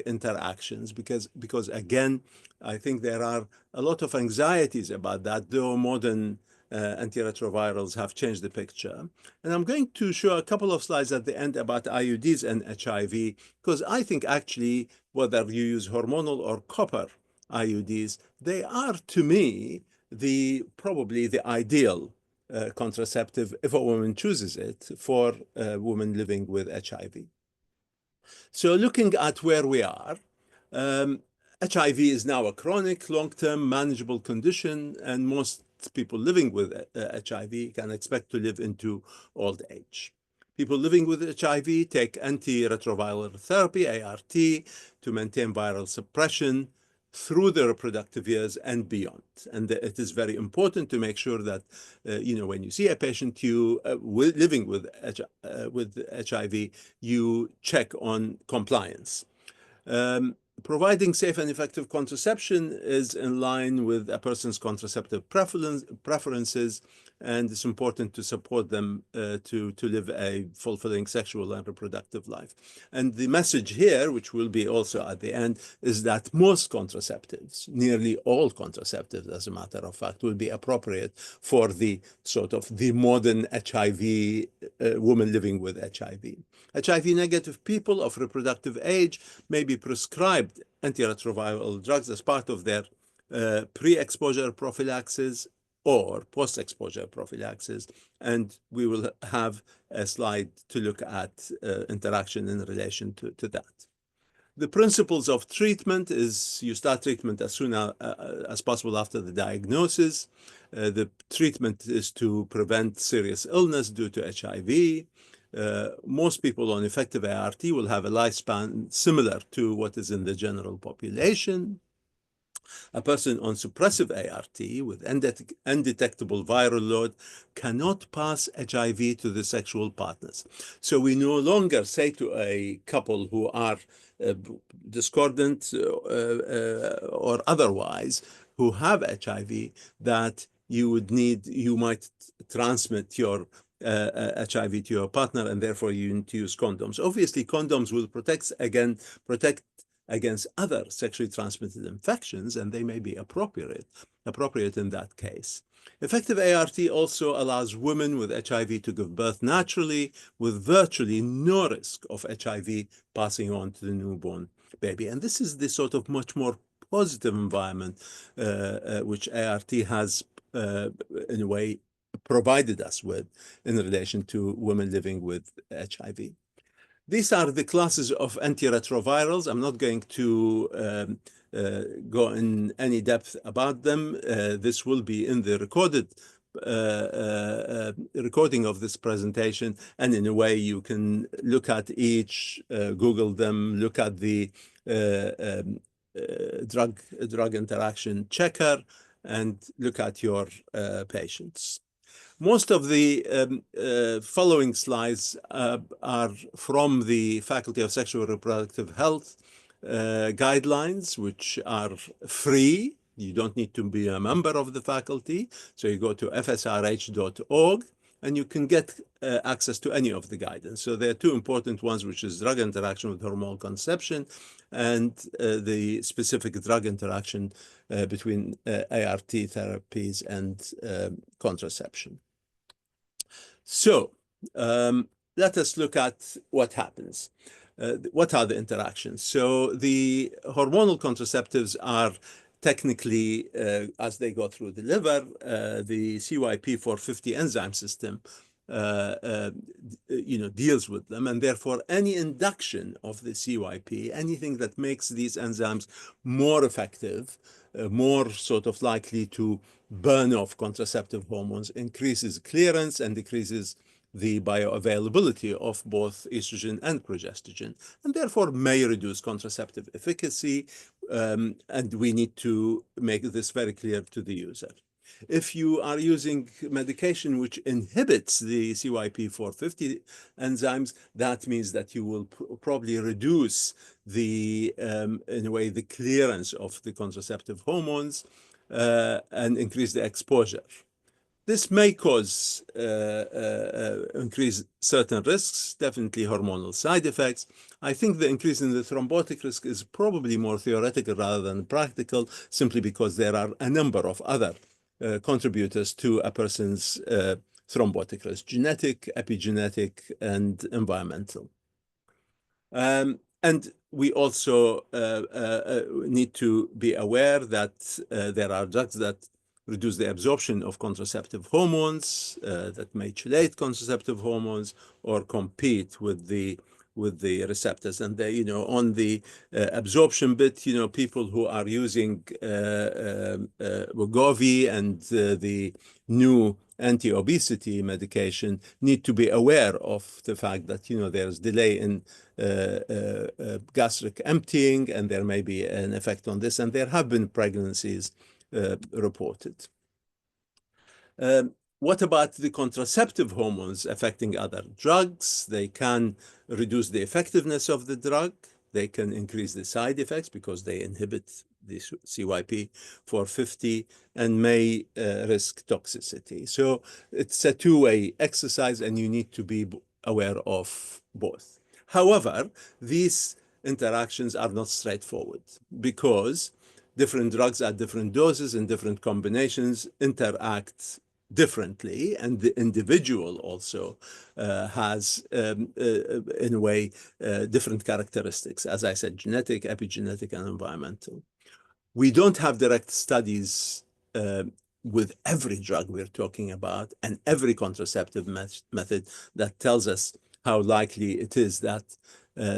interactions because again, I think there are a lot of anxieties about that, though modern antiretrovirals have changed the picture. And I'm going to show a couple of slides at the end about IUDs and HIV, because I think actually whether you use hormonal or copper IUDs, they are, to me, probably the ideal contraceptive if a woman chooses it for women living with HIV. So looking at where we are, HIV is now a chronic, long-term, manageable condition, and most people living with HIV can expect to live into old age. People living with HIV take antiretroviral therapy, ART, to maintain viral suppression. through the reproductive years and beyond. And it is very important to make sure that, when you see a patient living with HIV, you check on compliance. Providing safe and effective contraception is in line with a person's contraceptive preferences, and it's important to support them to live a fulfilling sexual and reproductive life. And the message here, which will be also at the end, is that most contraceptives, nearly all contraceptives, as a matter of fact, will be appropriate for the modern HIV woman living with HIV. HIV-negative people of reproductive age may be prescribed antiretroviral drugs as part of their pre-exposure prophylaxis or post-exposure prophylaxis, and we will have a slide to look at interaction in relation to that. The principles of treatment is you start treatment as soon as possible after the diagnosis. The treatment is to prevent serious illness due to HIV. Most people on effective ART will have a lifespan similar to what is in the general population. A person on suppressive ART with undetectable viral load cannot pass HIV to the sexual partners. So we no longer say to a couple who are discordant or otherwise who have HIV that you might transmit your HIV to your partner, and therefore you need to use condoms. Obviously, condoms will protect against other sexually transmitted infections, and they may be appropriate in that case. Effective ART also allows women with HIV to give birth naturally with virtually no risk of HIV passing on to the newborn baby. And this is the sort of much more positive environment which ART has, in a way, provided us with in relation to women living with HIV. These are the classes of antiretrovirals. I'm not going to go in any depth about them. This will be in the recording of this presentation, and in a way you can look at each, Google them, look at the drug interaction checker, and look at your patients. Most of the following slides are from the Faculty of Sexual and Reproductive Health guidelines, which are free. You don't need to be a member of the faculty. So you go to fsrh.org and you can get access to any of the guidance. So there are two important ones, which is drug interaction with hormonal conception and the specific drug interaction between ART therapies and contraception. So let us look at what happens. What are the interactions? So the hormonal contraceptives are technically, as they go through the liver, the CYP450 enzyme system deals with them, and therefore any induction of the CYP, anything that makes these enzymes more effective, more sort of likely to burn off contraceptive hormones, increases clearance and decreases the bioavailability of both estrogen and progestogen, and therefore may reduce contraceptive efficacy, and we need to make this very clear to the user. If you are using medication which inhibits the CYP450 enzymes, that means that you will probably reduce the, in a way, the clearance of the contraceptive hormones and increase the exposure. This may cause increase certain risks, definitely hormonal side effects. I think the increase in the thrombotic risk is probably more theoretical rather than practical, simply because there are a number of other contributors to a person's thrombotic risk: genetic, epigenetic, and environmental. And we also need to be aware that there are drugs that reduce the absorption of contraceptive hormones, that may chelate contraceptive hormones or compete with the receptors. And they, on the absorption bit, people who are using Wegovy and the new anti-obesity medication need to be aware of the fact that, there's delay in gastric emptying, and there may be an effect on this, and there have been pregnancies reported. What about the contraceptive hormones affecting other drugs? They can reduce the effectiveness of the drug. They can increase the side effects because they inhibit the CYP450 and may risk toxicity. So it's a two-way exercise, and you need to be aware of both. However, these interactions are not straightforward because different drugs at different doses and different combinations interact differently, and the individual also has, in a way, different characteristics, as I said, genetic, epigenetic, and environmental. We don't have direct studies with every drug we're talking about and every contraceptive method that tells us how likely it is that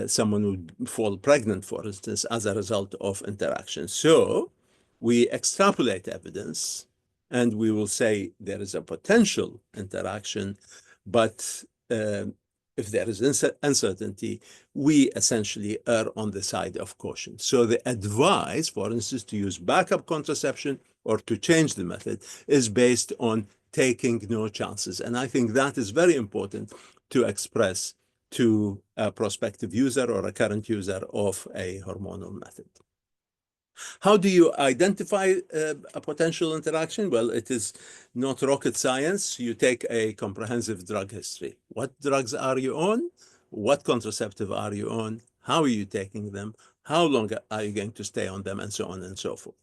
someone would fall pregnant, for instance, as a result of interaction. So we extrapolate evidence, and we will say there is a potential interaction, but if there is uncertainty, we essentially err on the side of caution. So the advice, for instance, to use backup contraception or to change the method is based on taking no chances. And I think that is very important to express to a prospective user or a current user of a hormonal method. How do you identify a potential interaction? Well, it is not rocket science. You take a comprehensive drug history. What drugs are you on? What contraceptive are you on? How are you taking them? How long are you going to stay on them? And so on and so forth.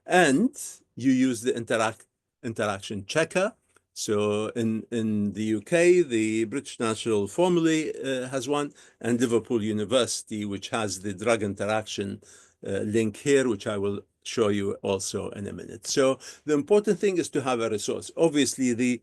And you use the interaction checker. So in the UK, the British National Formulary has one, and Liverpool University, which has the drug interaction link here, which I will show you also in a minute. So the important thing is to have a resource. Obviously, the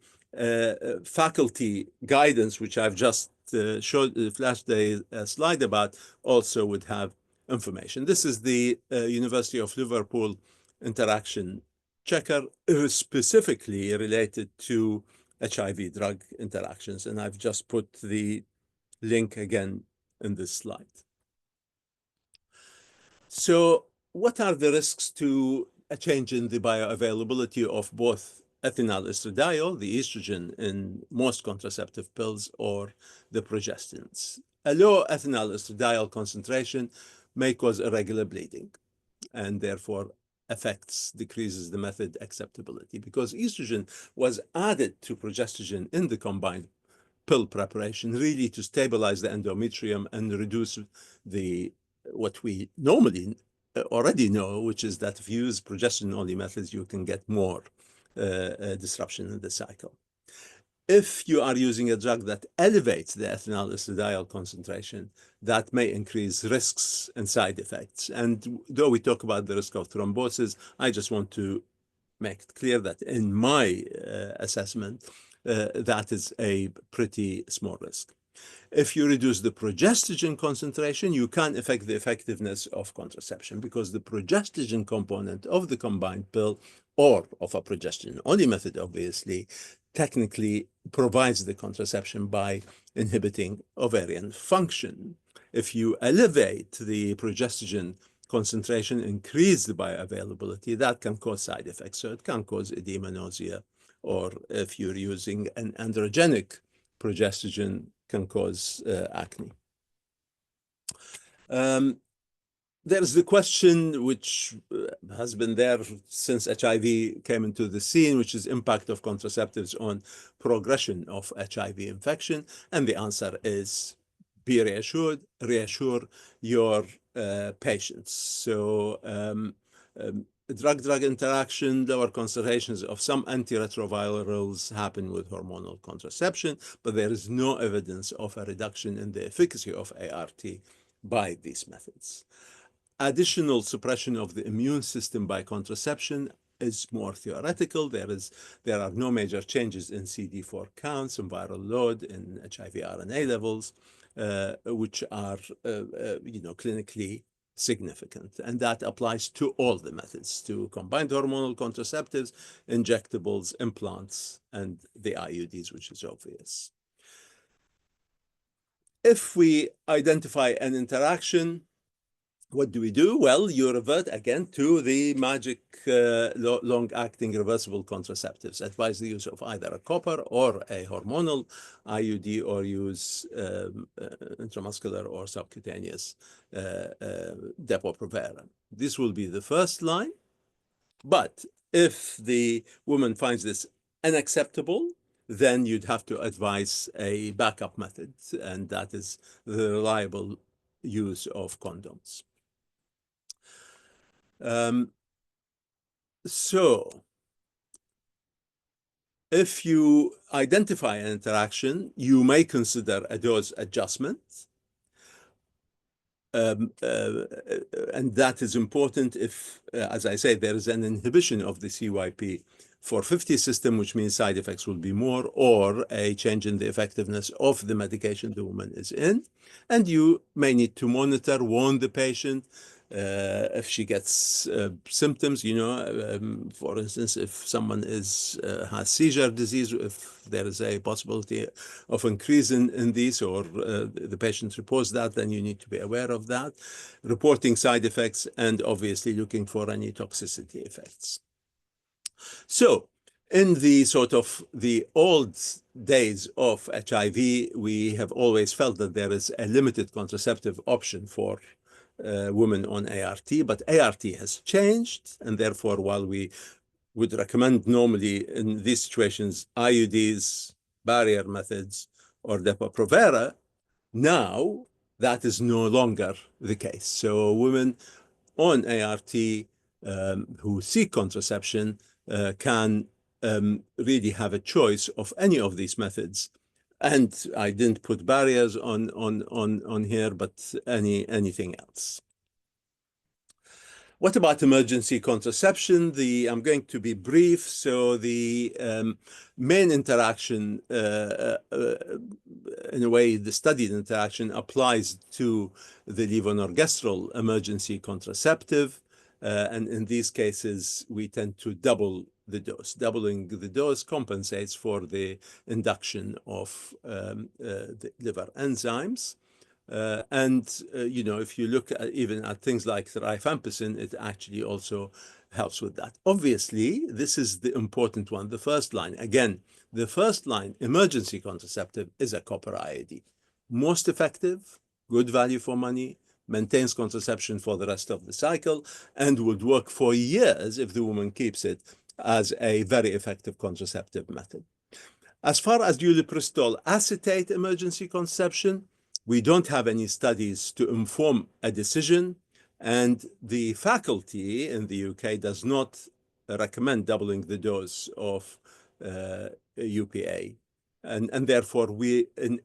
faculty guidance, which I've just flashed a slide about, also would have information. This is the University of Liverpool interaction checker, specifically related to HIV drug interactions. And I've just put the link again in this slide. So what are the risks to a change in the bioavailability of both ethinyl estradiol, the estrogen in most contraceptive pills, or the progestins? A low ethinyl estradiol concentration may cause irregular bleeding and therefore decreases the method acceptability, because estrogen was added to progestogen in the combined pill preparation really to stabilize the endometrium and reduce what we normally already know, which is that if you use progesterone-only methods, you can get more disruption in the cycle. If you are using a drug that elevates the ethinyl estradiol concentration, that may increase risks and side effects. And though we talk about the risk of thrombosis, I just want to make it clear that in my assessment, that is a pretty small risk. If you reduce the progestogen concentration, you can affect the effectiveness of contraception, because the progestogen component of the combined pill, or of a progesterone-only method, obviously, technically provides the contraception by inhibiting ovarian function. If you elevate the progestogen concentration, increase the bioavailability, that can cause side effects. So it can cause edema, nausea, or if you're using an androgenic progestogen, can cause acne. There's the question which has been there since HIV came into the scene, which is impact of contraceptives on progression of HIV infection. And the answer is be reassured, reassure your patients. So drug-drug interaction, lower concentrations of some antiretrovirals happen with hormonal contraception, but there is no evidence of a reduction in the efficacy of ART by these methods. Additional suppression of the immune system by contraception is more theoretical. There are no major changes in CD4 counts and viral load in HIV RNA levels, which are clinically significant. And that applies to all the methods, to combined hormonal contraceptives, injectables, implants, and the IUDs, which is obvious. If we identify an interaction, what do we do? Well, you revert again to the magic long-acting reversible contraceptives. Advise the use of either a copper or a hormonal IUD, or use intramuscular or subcutaneous Depo-Provera. This will be the first line. But if the woman finds this unacceptable, then you'd have to advise a backup method, and that is the reliable use of condoms. So if you identify an interaction, you may consider a dose adjustment. And that is important if, as I say, there is an inhibition of the CYP450 system, which means side effects will be more, or a change in the effectiveness of the medication the woman is in. And you may need to monitor, warn the patient if she gets symptoms, for instance, if someone has seizure disease, if there is a possibility of increase in these, or the patient reports that, then you need to be aware of that, reporting side effects, and obviously looking for any toxicity effects. So in the sort of the old days of HIV, we have always felt that there is a limited contraceptive option for women on ART, but ART has changed, and therefore, while we would recommend normally in these situations IUDs, barrier methods, or Depo-Provera, now that is no longer the case. So women on ART who seek contraception can really have a choice of any of these methods. And I didn't put barriers on here, but anything else. What about emergency contraception? I'm going to be brief. So the main interaction, in a way, the studied interaction applies to the levonorgestrel emergency contraceptive. And in these cases, we tend to double the dose. Doubling the dose compensates for the induction of the liver enzymes. If you look even at things like rifampicin, it actually also helps with that. Obviously, this is the important one, the first line. Again, the first line emergency contraceptive is a copper IUD. Most effective, good value for money, maintains contraception for the rest of the cycle, and would work for years if the woman keeps it as a very effective contraceptive method. As far as ulipristal acetate emergency conception, we don't have any studies to inform a decision, and the faculty in the UK does not recommend doubling the dose of UPA. And therefore,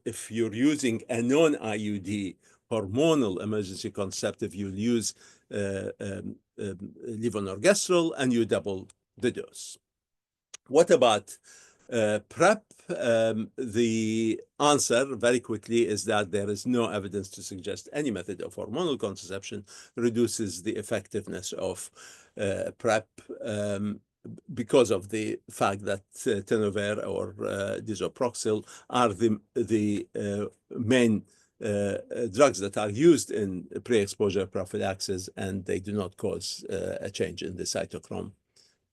if you're using a non-IUD hormonal emergency contraceptive, you'll use levonorgestrel, and you double the dose. What about PrEP? The answer very quickly is that there is no evidence to suggest any method of hormonal contraception reduces the effectiveness of PrEP because of the fact that tenofovir or disoproxil are the main drugs that are used in pre-exposure prophylaxis, and they do not cause a change in the cytochrome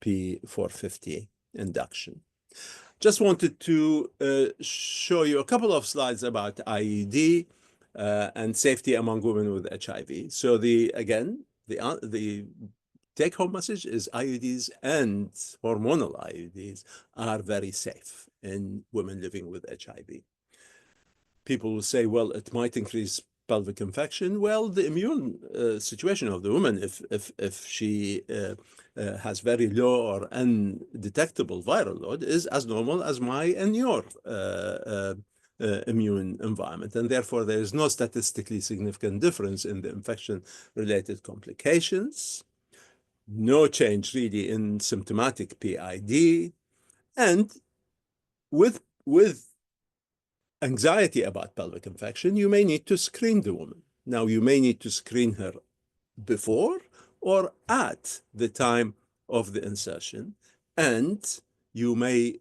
P450 induction. Just wanted to show you a couple of slides about IUD and safety among women with HIV. So again, the take-home message is IUDs and hormonal IUDs are very safe in women living with HIV. People will say, well, it might increase pelvic infection. Well, the immune situation of the woman, if she has very low or undetectable viral load, is as normal as my and your immune environment. And therefore, there is no statistically significant difference in the infection-related complications, no change really in symptomatic PID, and with anxiety about pelvic infection, you may need to screen the woman. Now, you may need to screen her before or at the time of the insertion. And you may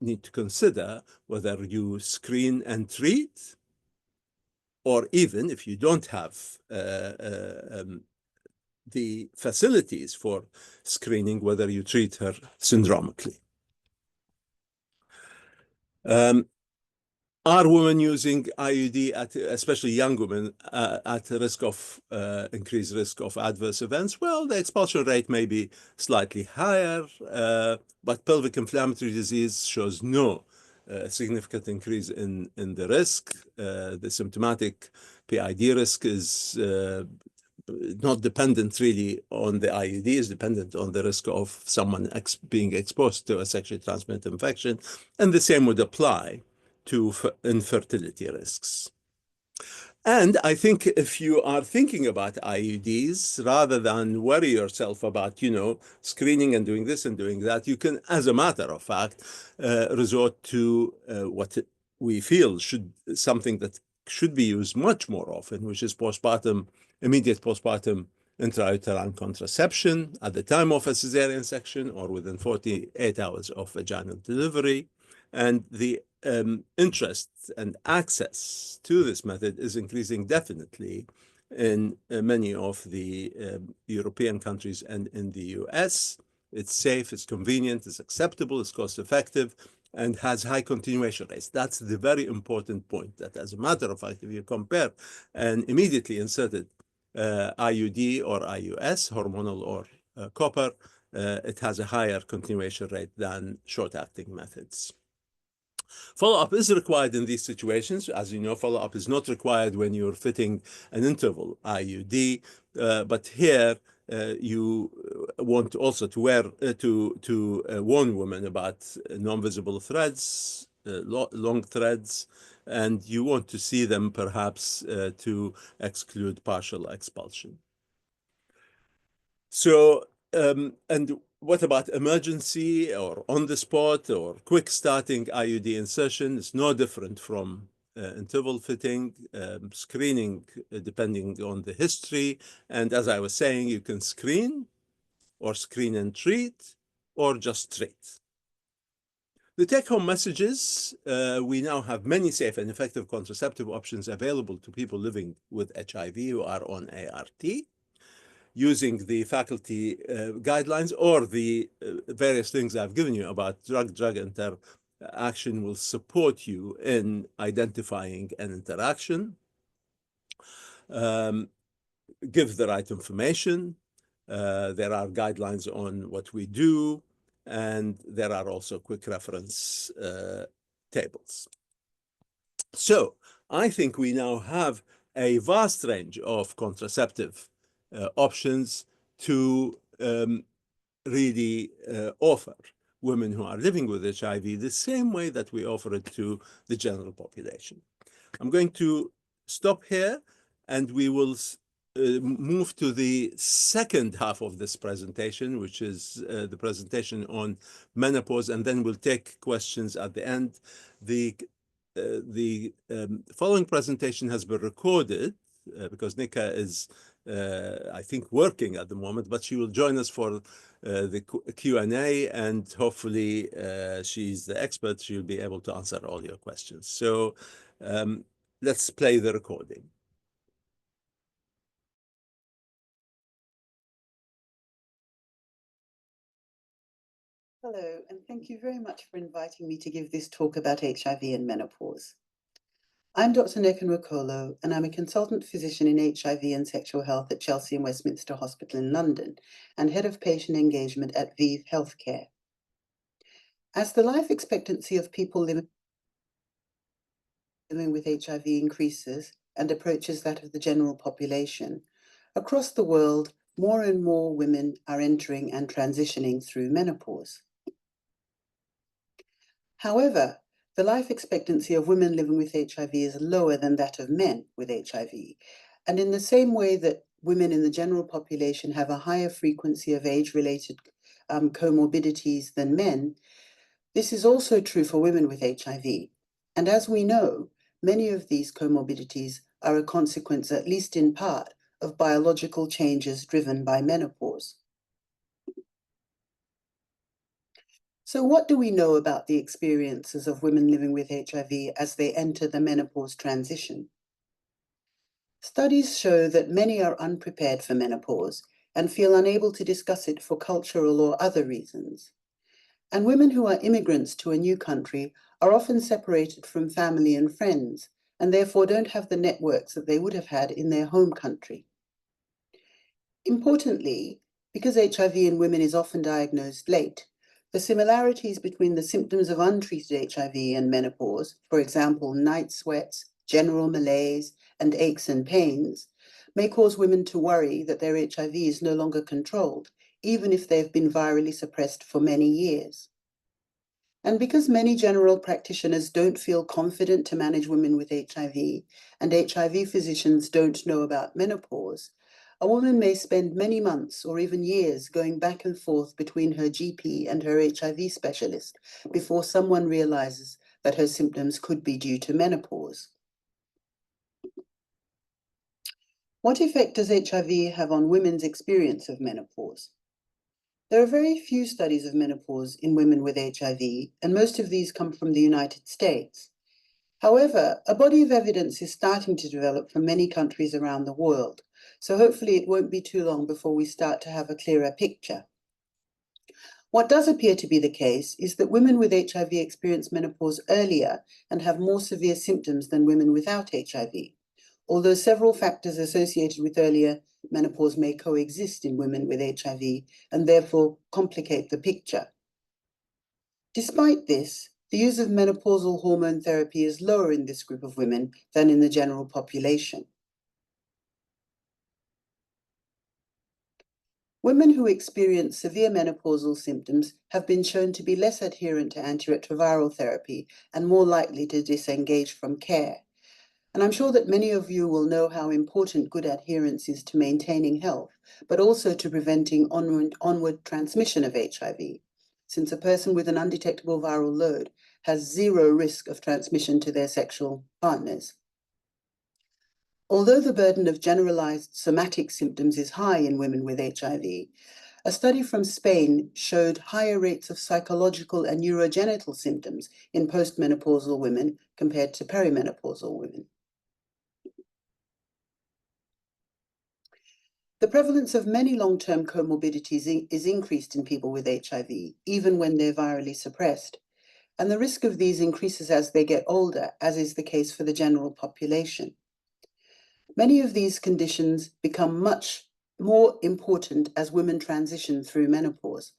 need to consider whether you screen and treat, or even if you don't have the facilities for screening, whether you treat her syndromically. Are women using IUD, especially young women, at risk of increased risk of adverse events? Well, the expulsion rate may be slightly higher, but pelvic inflammatory disease shows no significant increase in the risk. The symptomatic PID risk is not dependent really on the IUD, is dependent on the risk of someone being exposed to a sexually transmitted infection, and the same would apply to infertility risks. And I think if you are thinking about IUDs, rather than worry yourself about, screening and doing this and doing that, you can, as a matter of fact, resort to what we feel something that should be used much more often, which is immediate postpartum intrauterine contraception at the time of a cesarean section or within 48 hours of vaginal delivery. And the interest and access to this method is increasing definitely in many of the European countries and in the US. It's safe, it's convenient, it's acceptable, it's cost-effective, and has high continuation rates. That's the very important point, that as a matter of fact, if you compare an immediately inserted IUD or IUS, hormonal or copper, it has a higher continuation rate than short-acting methods. Follow-up is required in these situations. As you know, follow-up is not required when you're fitting an interval IUD, but here you want also to warn women about non-visible threads, long threads, and you want to see them perhaps to exclude partial expulsion. So, and what about emergency or on the spot or quick starting IUD insertion? It's no different from interval fitting, screening depending on the history. And as I was saying, you can screen or screen and treat or just treat. The take-home messages, we now have many safe and effective contraceptive options available to people living with HIV who are on ART, using the faculty guidelines or the various things I've given you about drug-drug interaction will support you in identifying an interaction, give the right information. There are guidelines on what we do, and there are also quick reference tables. So I think we now have a vast range of contraceptive options to really offer women who are living with HIV the same way that we offer it to the general population. I'm going to stop here, and we will move to the second half of this presentation, which is the presentation on menopause, and then we'll take questions at the end. The following presentation has been recorded because Nneka is, I think, working at the moment, but she will join us for the Q&A, and hopefully she's the expert. She'll be able to answer all your questions. So let's play the recording. Hello, and thank you very much for inviting me to give this talk about HIV and menopause. I'm Dr. Nwokolo, and I'm a consultant physician in HIV and sexual health at Chelsea and Westminster Hospital in London, and head of patient engagement at ViiV Healthcare. As the life expectancy of people living with HIV increases and approaches that of the general population, across the world, more and more women are entering and transitioning through menopause. However, the life expectancy of women living with HIV is lower than that of men with HIV. And in the same way that women in the general population have a higher frequency of age-related comorbidities than men, this is also true for women with HIV. And as we know, many of these comorbidities are a consequence, at least in part, of biological changes driven by menopause. So what do we know about the experiences of women living with HIV as they enter the menopause transition? Studies show that many are unprepared for menopause and feel unable to discuss it for cultural or other reasons. And women who are immigrants to a new country are often separated from family and friends, and therefore don't have the networks that they would have had in their home country. Importantly, because HIV in women is often diagnosed late, the similarities between the symptoms of untreated HIV and menopause, for example, night sweats, general malaise, and aches and pains, may cause women to worry that their HIV is no longer controlled, even if they've been virally suppressed for many years. And because many general practitioners don't feel confident to manage women with HIV, and HIV physicians don't know about menopause, a woman may spend many months or even years going back and forth between her GP and her HIV specialist before someone realizes that her symptoms could be due to menopause. What effect does HIV have on women's experience of menopause? There are very few studies of menopause in women with HIV, and most of these come from the United States. However, a body of evidence is starting to develop from many countries around the world, so hopefully it won't be too long before we start to have a clearer picture. What does appear to be the case is that women with HIV experience menopause earlier and have more severe symptoms than women without HIV, although several factors associated with earlier menopause may coexist in women with HIV and therefore complicate the picture. Despite this, the use of menopausal hormone therapy is lower in this group of women than in the general population. Women who experience severe menopausal symptoms have been shown to be less adherent to antiretroviral therapy and more likely to disengage from care. And I'm sure that many of you will know how important good adherence is to maintaining health, but also to preventing onward transmission of HIV, since a person with an undetectable viral load has zero risk of transmission to their sexual partners. Although the burden of generalized somatic symptoms is high in women with HIV, a study from Spain showed higher rates of psychological and urogenital symptoms in postmenopausal women compared to perimenopausal women. The prevalence of many long-term comorbidities is increased in people with HIV, even when they're virally suppressed. And the risk of these increases as they get older, as is the case for the general population. Many of these conditions become much more important as women transition through menopause.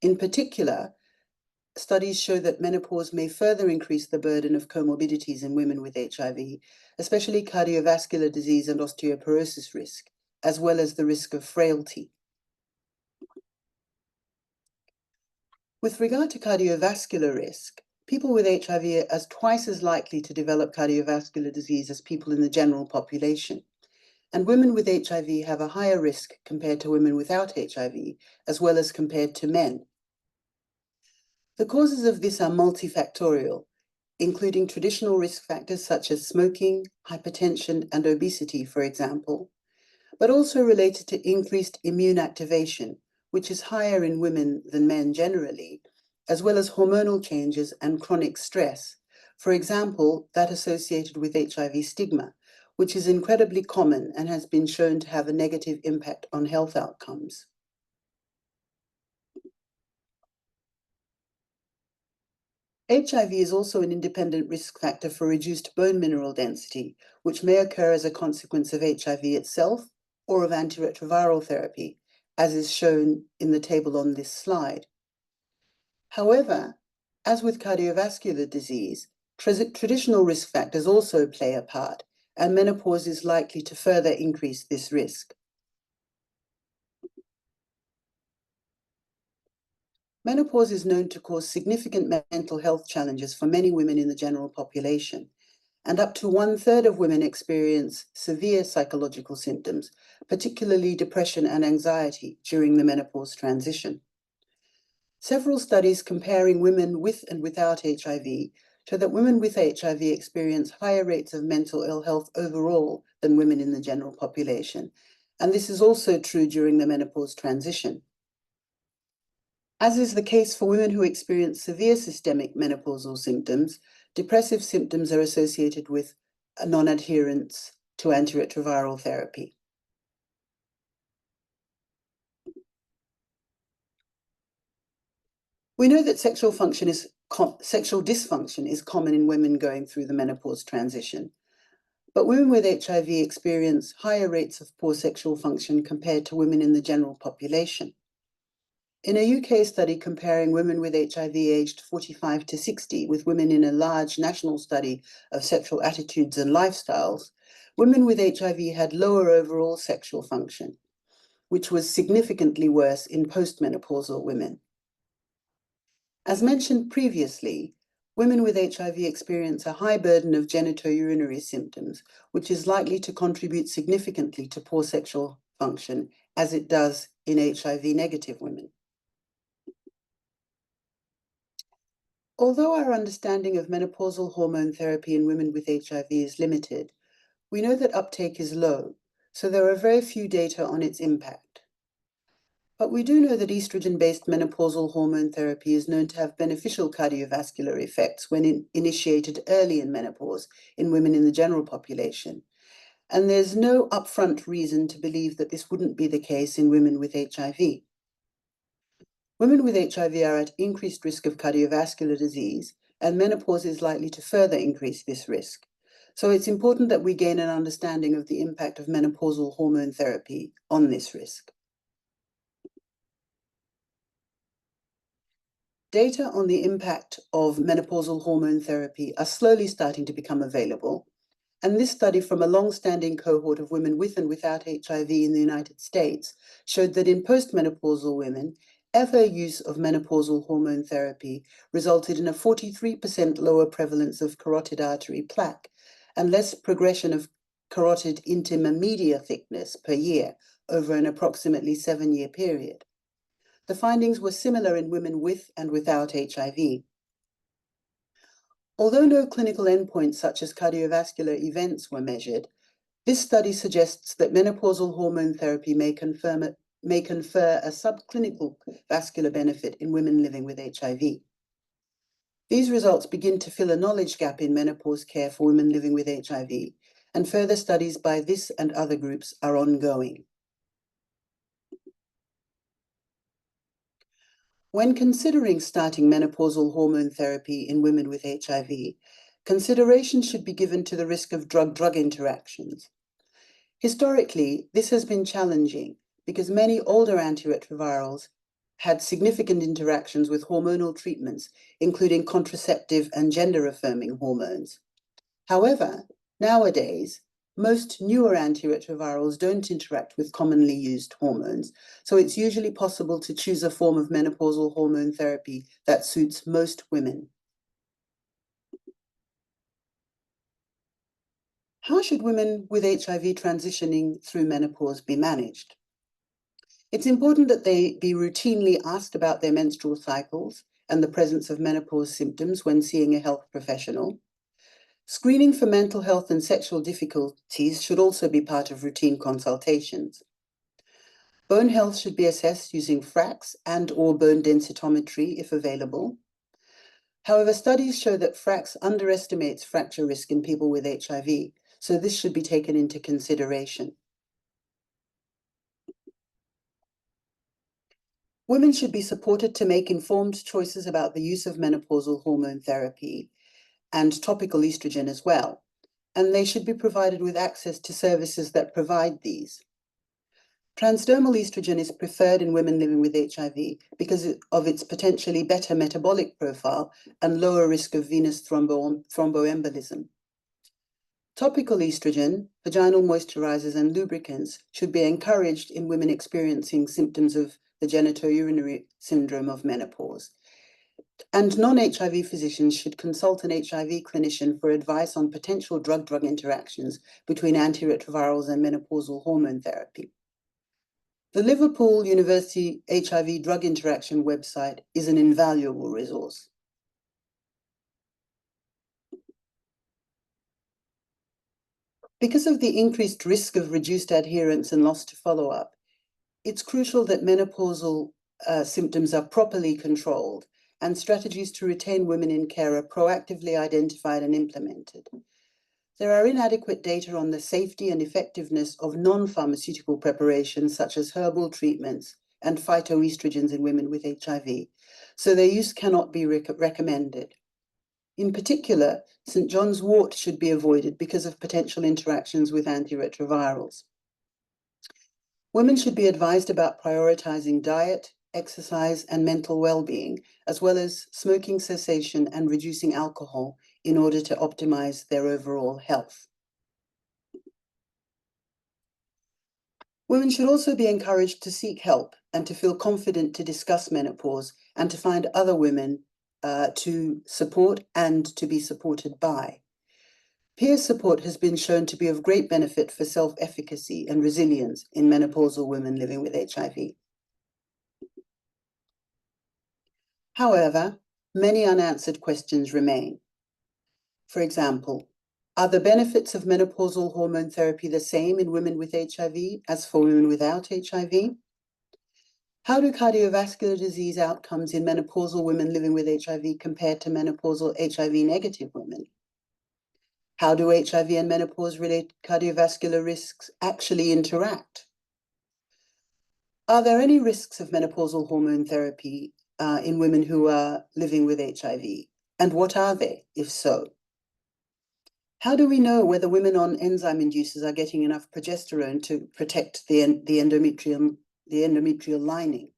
In particular, studies show that menopause may further increase the burden of comorbidities in women with HIV, especially cardiovascular disease and osteoporosis risk, as well as the risk of frailty. With regard to cardiovascular risk, people with HIV are twice as likely to develop cardiovascular disease as people in the general population. And women with HIV have a higher risk compared to women without HIV, as well as compared to men. The causes of this are multifactorial, including traditional risk factors such as smoking, hypertension, and obesity, for example, but also related to increased immune activation, which is higher in women than men generally, as well as hormonal changes and chronic stress, for example, that associated with HIV stigma, which is incredibly common and has been shown to have a negative impact on health outcomes. HIV is also an independent risk factor for reduced bone mineral density, which may occur as a consequence of HIV itself or of antiretroviral therapy, as is shown in the table on this slide. However, as with cardiovascular disease, traditional risk factors also play a part, and menopause is likely to further increase this risk. Menopause is known to cause significant mental health challenges for many women in the general population, and up to 1/3 of women experience severe psychological symptoms, particularly depression and anxiety during the menopause transition. Several studies comparing women with and without HIV show that women with HIV experience higher rates of mental ill health overall than women in the general population, and this is also true during the menopause transition. As is the case for women who experience severe systemic menopausal symptoms, depressive symptoms are associated with a non-adherence to antiretroviral therapy. We know that sexual dysfunction is common in women going through the menopause transition, but women with HIV experience higher rates of poor sexual function compared to women in the general population. In a UK study comparing women with HIV aged 45 to 60 with women in a large national study of sexual attitudes and lifestyles, women with HIV had lower overall sexual function, which was significantly worse in postmenopausal women. As mentioned previously, women with HIV experience a high burden of genitourinary symptoms, which is likely to contribute significantly to poor sexual function, as it does in HIV-negative women. Although our understanding of menopausal hormone therapy in women with HIV is limited, we know that uptake is low, so there are very few data on its impact. But we do know that estrogen-based menopausal hormone therapy is known to have beneficial cardiovascular effects when initiated early in menopause in women in the general population. And there's no upfront reason to believe that this wouldn't be the case in women with HIV. Women with HIV are at increased risk of cardiovascular disease, and menopause is likely to further increase this risk. So it's important that we gain an understanding of the impact of menopausal hormone therapy on this risk. Data on the impact of menopausal hormone therapy are slowly starting to become available, and this study from a long-standing cohort of women with and without HIV in the United States showed that in postmenopausal women, ever use of menopausal hormone therapy resulted in a 43% lower prevalence of carotid artery plaque and less progression of carotid intima media thickness per year over an approximately 7-year period. The findings were similar in women with and without HIV. Although no clinical endpoints such as cardiovascular events were measured, this study suggests that menopausal hormone therapy may confer a subclinical vascular benefit in women living with HIV. These results begin to fill a knowledge gap in menopause care for women living with HIV, and further studies by this and other groups are ongoing. When considering starting menopausal hormone therapy in women with HIV, consideration should be given to the risk of drug-drug interactions. Historically, this has been challenging because many older antiretrovirals had significant interactions with hormonal treatments, including contraceptive and gender-affirming hormones. However, nowadays, most newer antiretrovirals don't interact with commonly used hormones, so it's usually possible to choose a form of menopausal hormone therapy that suits most women. How should women with HIV transitioning through menopause be managed? It's important that they be routinely asked about their menstrual cycles and the presence of menopause symptoms when seeing a health professional. Screening for mental health and sexual difficulties should also be part of routine consultations. Bone health should be assessed using FRAX and/or bone densitometry if available. However, studies show that FRAX underestimates fracture risk in people with HIV, so this should be taken into consideration. Women should be supported to make informed choices about the use of menopausal hormone therapy and topical estrogen as well, and they should be provided with access to services that provide these. Transdermal estrogen is preferred in women living with HIV because of its potentially better metabolic profile and lower risk of venous thromboembolism. Topical estrogen, vaginal moisturizers, and lubricants should be encouraged in women experiencing symptoms of the genitourinary syndrome of menopause. And non-HIV physicians should consult an HIV clinician for advice on potential drug-drug interactions between antiretrovirals and menopausal hormone therapy. The Liverpool University HIV drug interaction website is an invaluable resource. Because of the increased risk of reduced adherence and loss to follow-up, it's crucial that menopausal symptoms are properly controlled and strategies to retain women in care are proactively identified and implemented. There are inadequate data on the safety and effectiveness of non-pharmaceutical preparations such as herbal treatments and phytoestrogens in women with HIV, so their use cannot be recommended. In particular, St. John's wort should be avoided because of potential interactions with antiretrovirals. Women should be advised about prioritizing diet, exercise, and mental well-being, as well as smoking cessation and reducing alcohol in order to optimize their overall health. Women should also be encouraged to seek help and to feel confident to discuss menopause and to find other women to support and to be supported by. Peer support has been shown to be of great benefit for self-efficacy and resilience in menopausal women living with HIV. However, many unanswered questions remain. For example, are the benefits of menopausal hormone therapy the same in women with HIV as for women without HIV? How do cardiovascular disease outcomes in menopausal women living with HIV compare to menopausal HIV-negative women? How do HIV and menopause-related cardiovascular risks actually interact? Are there any risks of menopausal hormone therapy in women who are living with HIV? And what are they, if so? How do we know whether women on enzyme inducers are getting enough progesterone to protect the endometrial lining?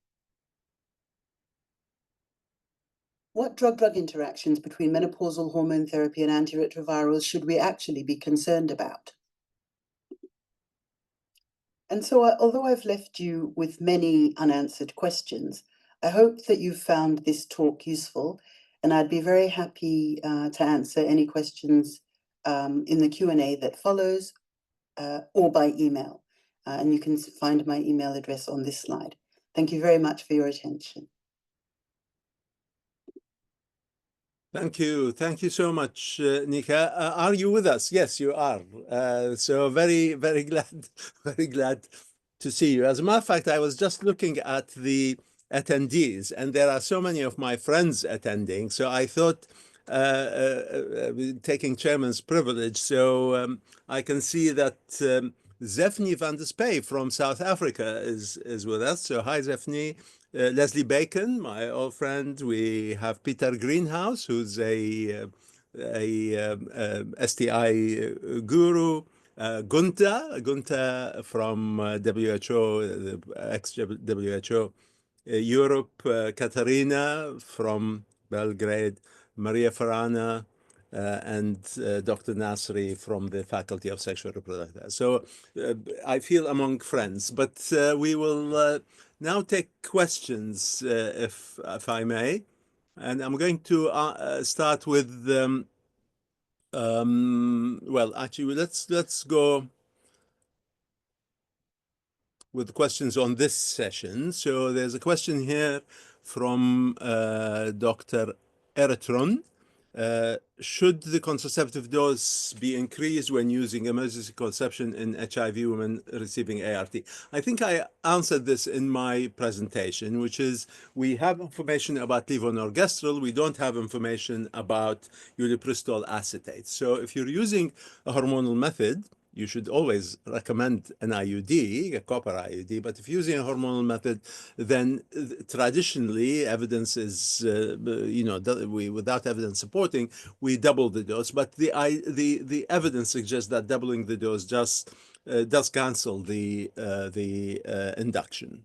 What drug-drug interactions between menopausal hormone therapy and antiretrovirals should we actually be concerned about? And so, although I've left you with many unanswered questions, I hope that you've found this talk useful, and I'd be very happy to answer any questions in the Q&A that follows or by email. And you can find my email address on this slide. Thank you very much for your attention. Thank you. Thank you so much, Nneka. Are you with us? Yes, you are. So very, very glad to see you. As a matter of fact, I was just looking at the attendees, and there are so many of my friends attending. So I thought, taking chairman's privilege, so I can see that Zephanie van der Spey from South Africa is with us. So hi, Zephanie. Leslie Bacon, my old friend. We have Peter Greenhouse, who's a STI guru. Gunta from WHO, the ex-WHO Europe. Katarina from Belgrade. Maria Farana, and Dr. Nasri from the Faculty of Sexual Reproductive Health. So I feel among friends, but we will now take questions, if I may. And I'm going to start with, well, actually, let's go with questions on this session. So there's a question here from Dr. Eritron. Should the contraceptive dose be increased when using emergency conception in HIV women receiving ART? I think I answered this in my presentation, which is we have information about levonorgestrel. We don't have information about ulipristal acetate. So if you're using a hormonal method, you should always recommend an IUD, a copper IUD. But if using a hormonal method, then traditionally evidence is, without evidence supporting, we double the dose. But the evidence suggests that doubling the dose just does cancel the induction.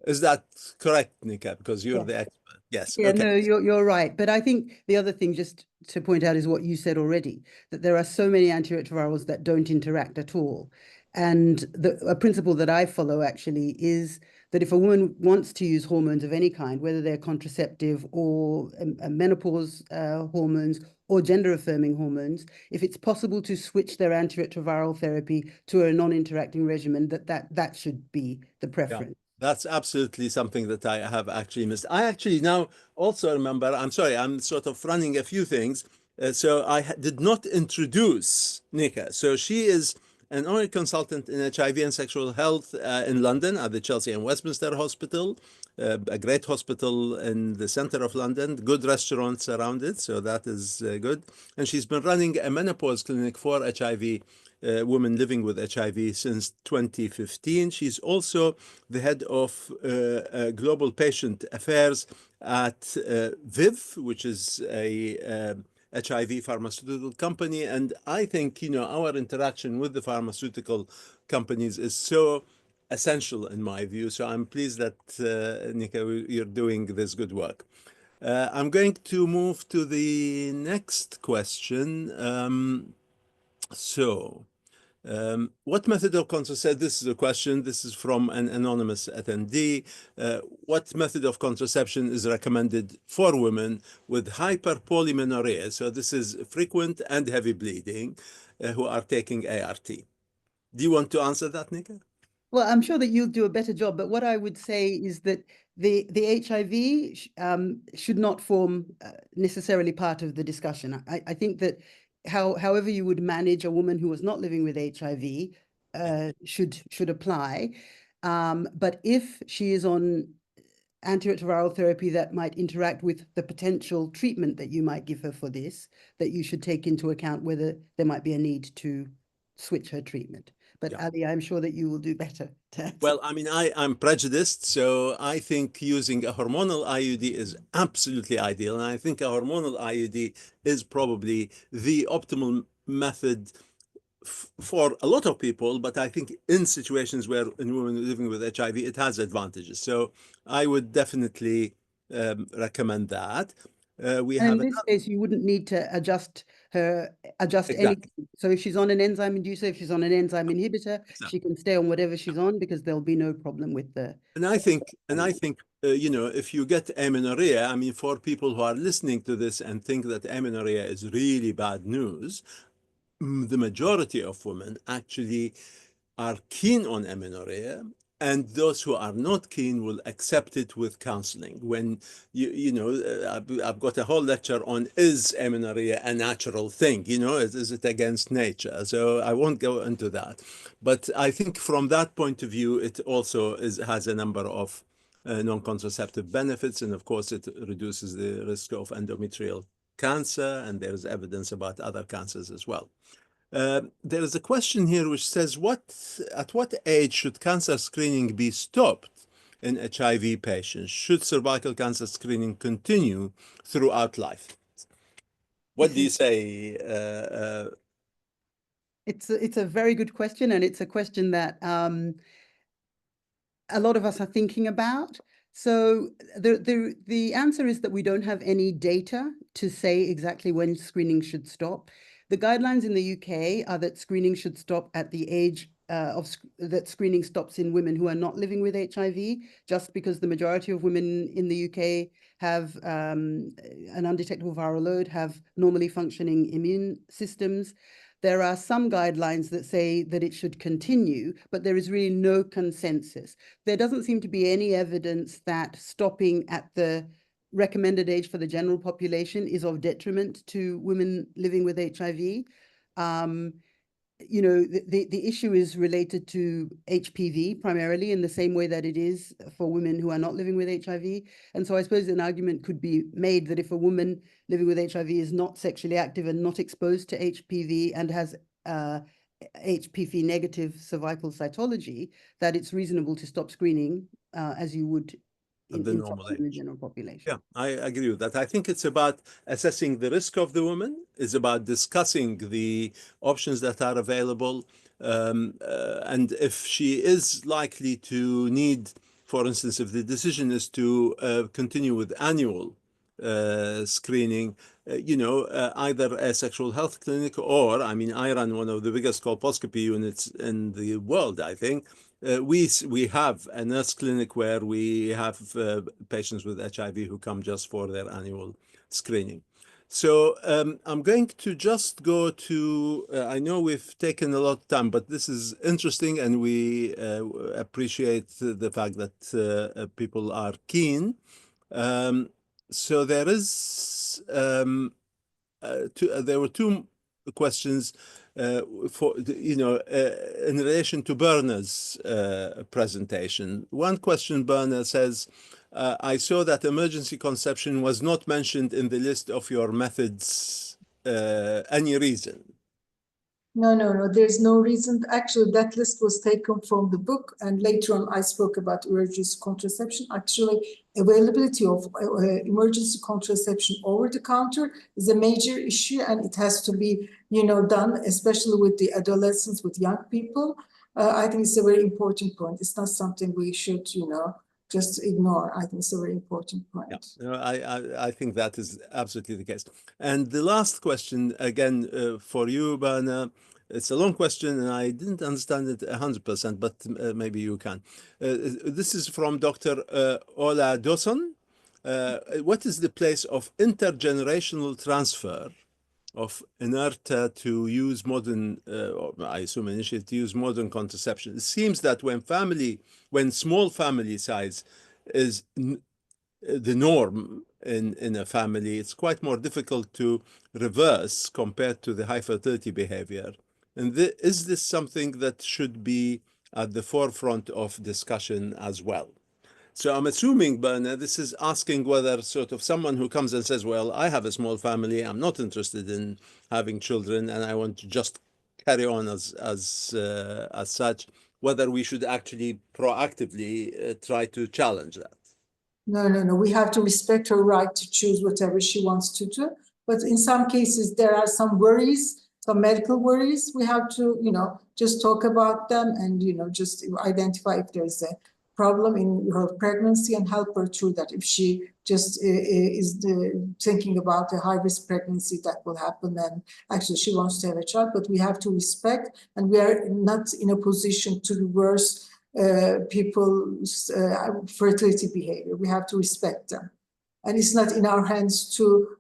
Is that correct, Nneka? Because you're the expert. Yes. Yeah, okay. no, you're right. But I think the other thing just to point out is what you said already, that there are so many antiretrovirals that don't interact at all. And a principle that I follow actually is that if a woman wants to use hormones of any kind, whether they're contraceptive or menopause hormones or gender-affirming hormones, if it's possible to switch their antiretroviral therapy to a non-interacting regimen, that should be the preference. Yeah. That's absolutely something that I have actually missed. I actually now also remember, I'm sorry, I'm sort of running a few things. So I did not introduce Nneka. So she is an honorary consultant in HIV and sexual health in London at the Chelsea and Westminster Hospital, a great hospital in the center of London, good restaurants around it, so that is good. And she's been running a menopause clinic for HIV women living with HIV since 2015. She's also the head of global patient affairs at VIV, which is a HIV pharmaceutical company. And I think, our interaction with the pharmaceutical companies is so essential in my view. So I'm pleased that, Nneka, you're doing this good work. I'm going to move to the next question. What method of contraception, this is a question, this is from an anonymous attendee. What method of contraception is recommended for women with hyperpolymenorrhea? So this is frequent and heavy bleeding who are taking ART. Do you want to answer that, Nneka? Well, I'm sure that you'll do a better job, but what I would say is that the HIV should not form necessarily part of the discussion. I think that however you would manage a woman who was not living with HIV should apply. But if she is on antiretroviral therapy that might interact with the potential treatment that you might give her for this, that you should take into account whether there might be a need to switch her treatment. But Yeah. Ali, I'm sure that you will do better to answer. Well, I mean, I'm prejudiced, so I think using a hormonal IUD is absolutely ideal. And I think a hormonal IUD is probably the optimal method for a lot of people, but I think in situations where in women living with HIV, it has advantages. So I would definitely recommend that. We And have in this case, you wouldn't need to adjust Exactly. anything. So if she's on an enzyme inducer, if she's on an enzyme inhibitor, Exactly. she can stay on whatever she's on because there'll be no problem with the. And I think, if you get amenorrhea, I mean, for people who are listening to this and think that amenorrhea is really bad news, the majority of women actually are keen on amenorrhea, and those who are not keen will accept it with counseling. When I've got a whole lecture on, is amenorrhea a natural thing? Is it against nature? So I won't go into that. But I think from that point of view, it also has a number of non-contraceptive benefits. And of course, it reduces the risk of endometrial cancer, and there's evidence about other cancers as well. There is a question here which says, at what age should cancer screening be stopped in HIV patients? Should cervical cancer screening continue throughout life? What do you say? It's a very good question, and it's a question that a lot of us are thinking about. So the answer is that we don't have any data to say exactly when screening should stop. The guidelines in the UK are that screening should stop at the age that screening stops in women who are not living with HIV, just because the majority of women in the UK have an undetectable viral load, have normally functioning immune systems. There are some guidelines that say that it should continue, but there is really no consensus. There doesn't seem to be any evidence that stopping at the recommended age for the general population is of detriment to women living with HIV. The issue is related to HPV primarily, in the same way that it is for women who are not living with HIV. And so I suppose an argument could be made that if a woman living with HIV is not sexually active and not exposed to HPV and has HPV negative cervical cytology, that it's reasonable to stop screening as you would in the normal age. The general population. Yeah, I agree with that. I think it's about assessing the risk of the woman. It's about discussing the options that are available. And if she is likely to need, for instance, if the decision is to continue with annual screening, either a sexual health clinic or, I run one of the biggest colposcopy units in the world, I think. We have a nurse clinic where we have patients with HIV who come just for their annual screening. So I'm going to just go to, I know we've taken a lot of time, but this is interesting, and we appreciate the fact that people are keen. So there is there were two questions in relation to Berna's presentation. One question, Berna says, I saw that emergency conception was not mentioned in the list of your methods. Any reason? No. There's no reason. Actually, that list was taken from the book, and later on I spoke about emergency contraception. Actually, availability of emergency contraception over the counter is a major issue, and it has to be, done, especially with the adolescents, with young people. I think it's a very important point. It's not something we should, just ignore. I think it's a very important point. Yeah, I think that is absolutely the case. And the last question, again, for you, Berna, it's a long question and I didn't understand it 100%, but maybe you can. This is from Dr. Ola Dawson. What is the place of intergenerational transfer of inertia to use modern, I assume initially to use modern contraception? It seems that when small family size is the norm in a family, it's quite more difficult to reverse compared to the high fertility behavior. And is this something that should be at the forefront of discussion as well? So I'm assuming, Berna, this is asking whether sort of someone who comes and says, well, I have a small family, I'm not interested in having children, and I want to just carry on as such, whether we should actually proactively try to challenge that. No. We have to respect her right to choose whatever she wants to do. But in some cases, there are some worries, some medical worries. We have to, just talk about them and, just identify if there's a problem in her pregnancy and help her through that. If she just is thinking about a high-risk pregnancy that will happen, then actually she wants to have a child, but we have to respect, and we are not in a position to reverse people's fertility behavior. We have to respect them. And it's not in our hands to,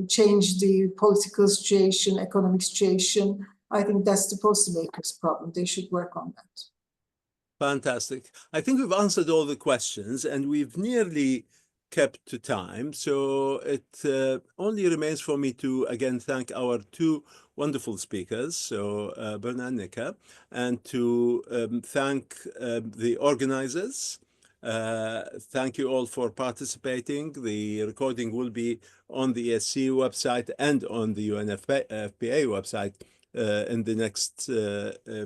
change the political situation, economic situation. I think that's the policymakers' problem. They should work on that. Fantastic. I think we've answered all the questions and we've nearly kept to time. So it only remains for me to again thank our two wonderful speakers, so Berna and Nneka, and to thank the organizers. Thank you all for participating. The recording will be on the ESC website and on the UNFPA website in the next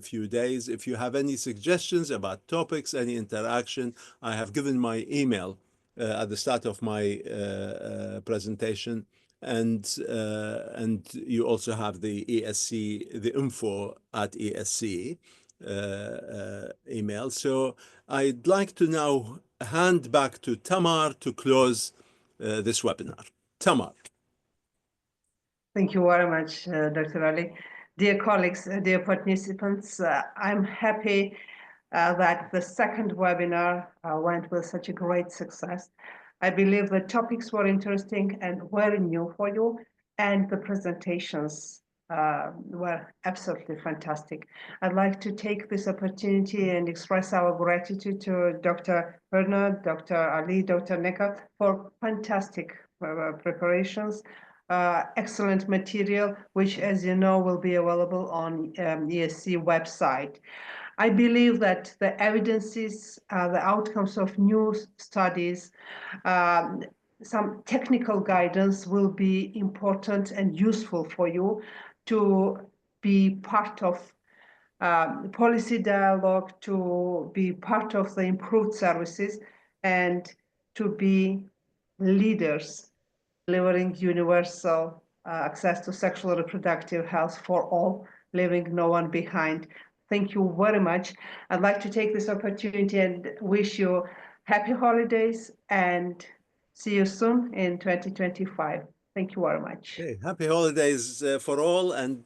few days. If you have any suggestions about topics, any interaction, I have given my email at the start of my presentation, and you also have the ESC, the info@ESC email. So I'd like to now hand back to Tamar to close this webinar. Tamar. Thank you very much, Dr. Ali. Dear colleagues, dear participants, I'm happy that the second webinar went with such a great success. I believe the topics were interesting and very new for you, and the presentations were absolutely fantastic. I'd like to take this opportunity and express our gratitude to Dr. Berna, Dr. Ali, Dr. Nneka for fantastic preparations. Excellent material, which, as you know, will be available on ESC website. I believe that the evidences, the outcomes of new studies, some technical guidance will be important and useful for you to be part of policy dialogue, to be part of the improved services, and to be leaders delivering universal access to sexual and reproductive health for all, leaving no one behind. Thank you very much. I'd like to take this opportunity and wish you happy holidays and see you soon in 2025. Thank you very much. Okay. Happy holidays for all, and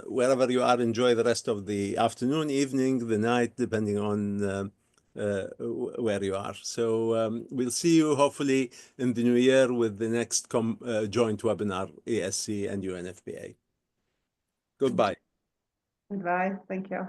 wherever you are, enjoy the rest of the afternoon, evening, the night, depending on where you are. So we'll see you hopefully in the new year with the next joint webinar, ESC and UNFPA. Goodbye. Goodbye. Thank you.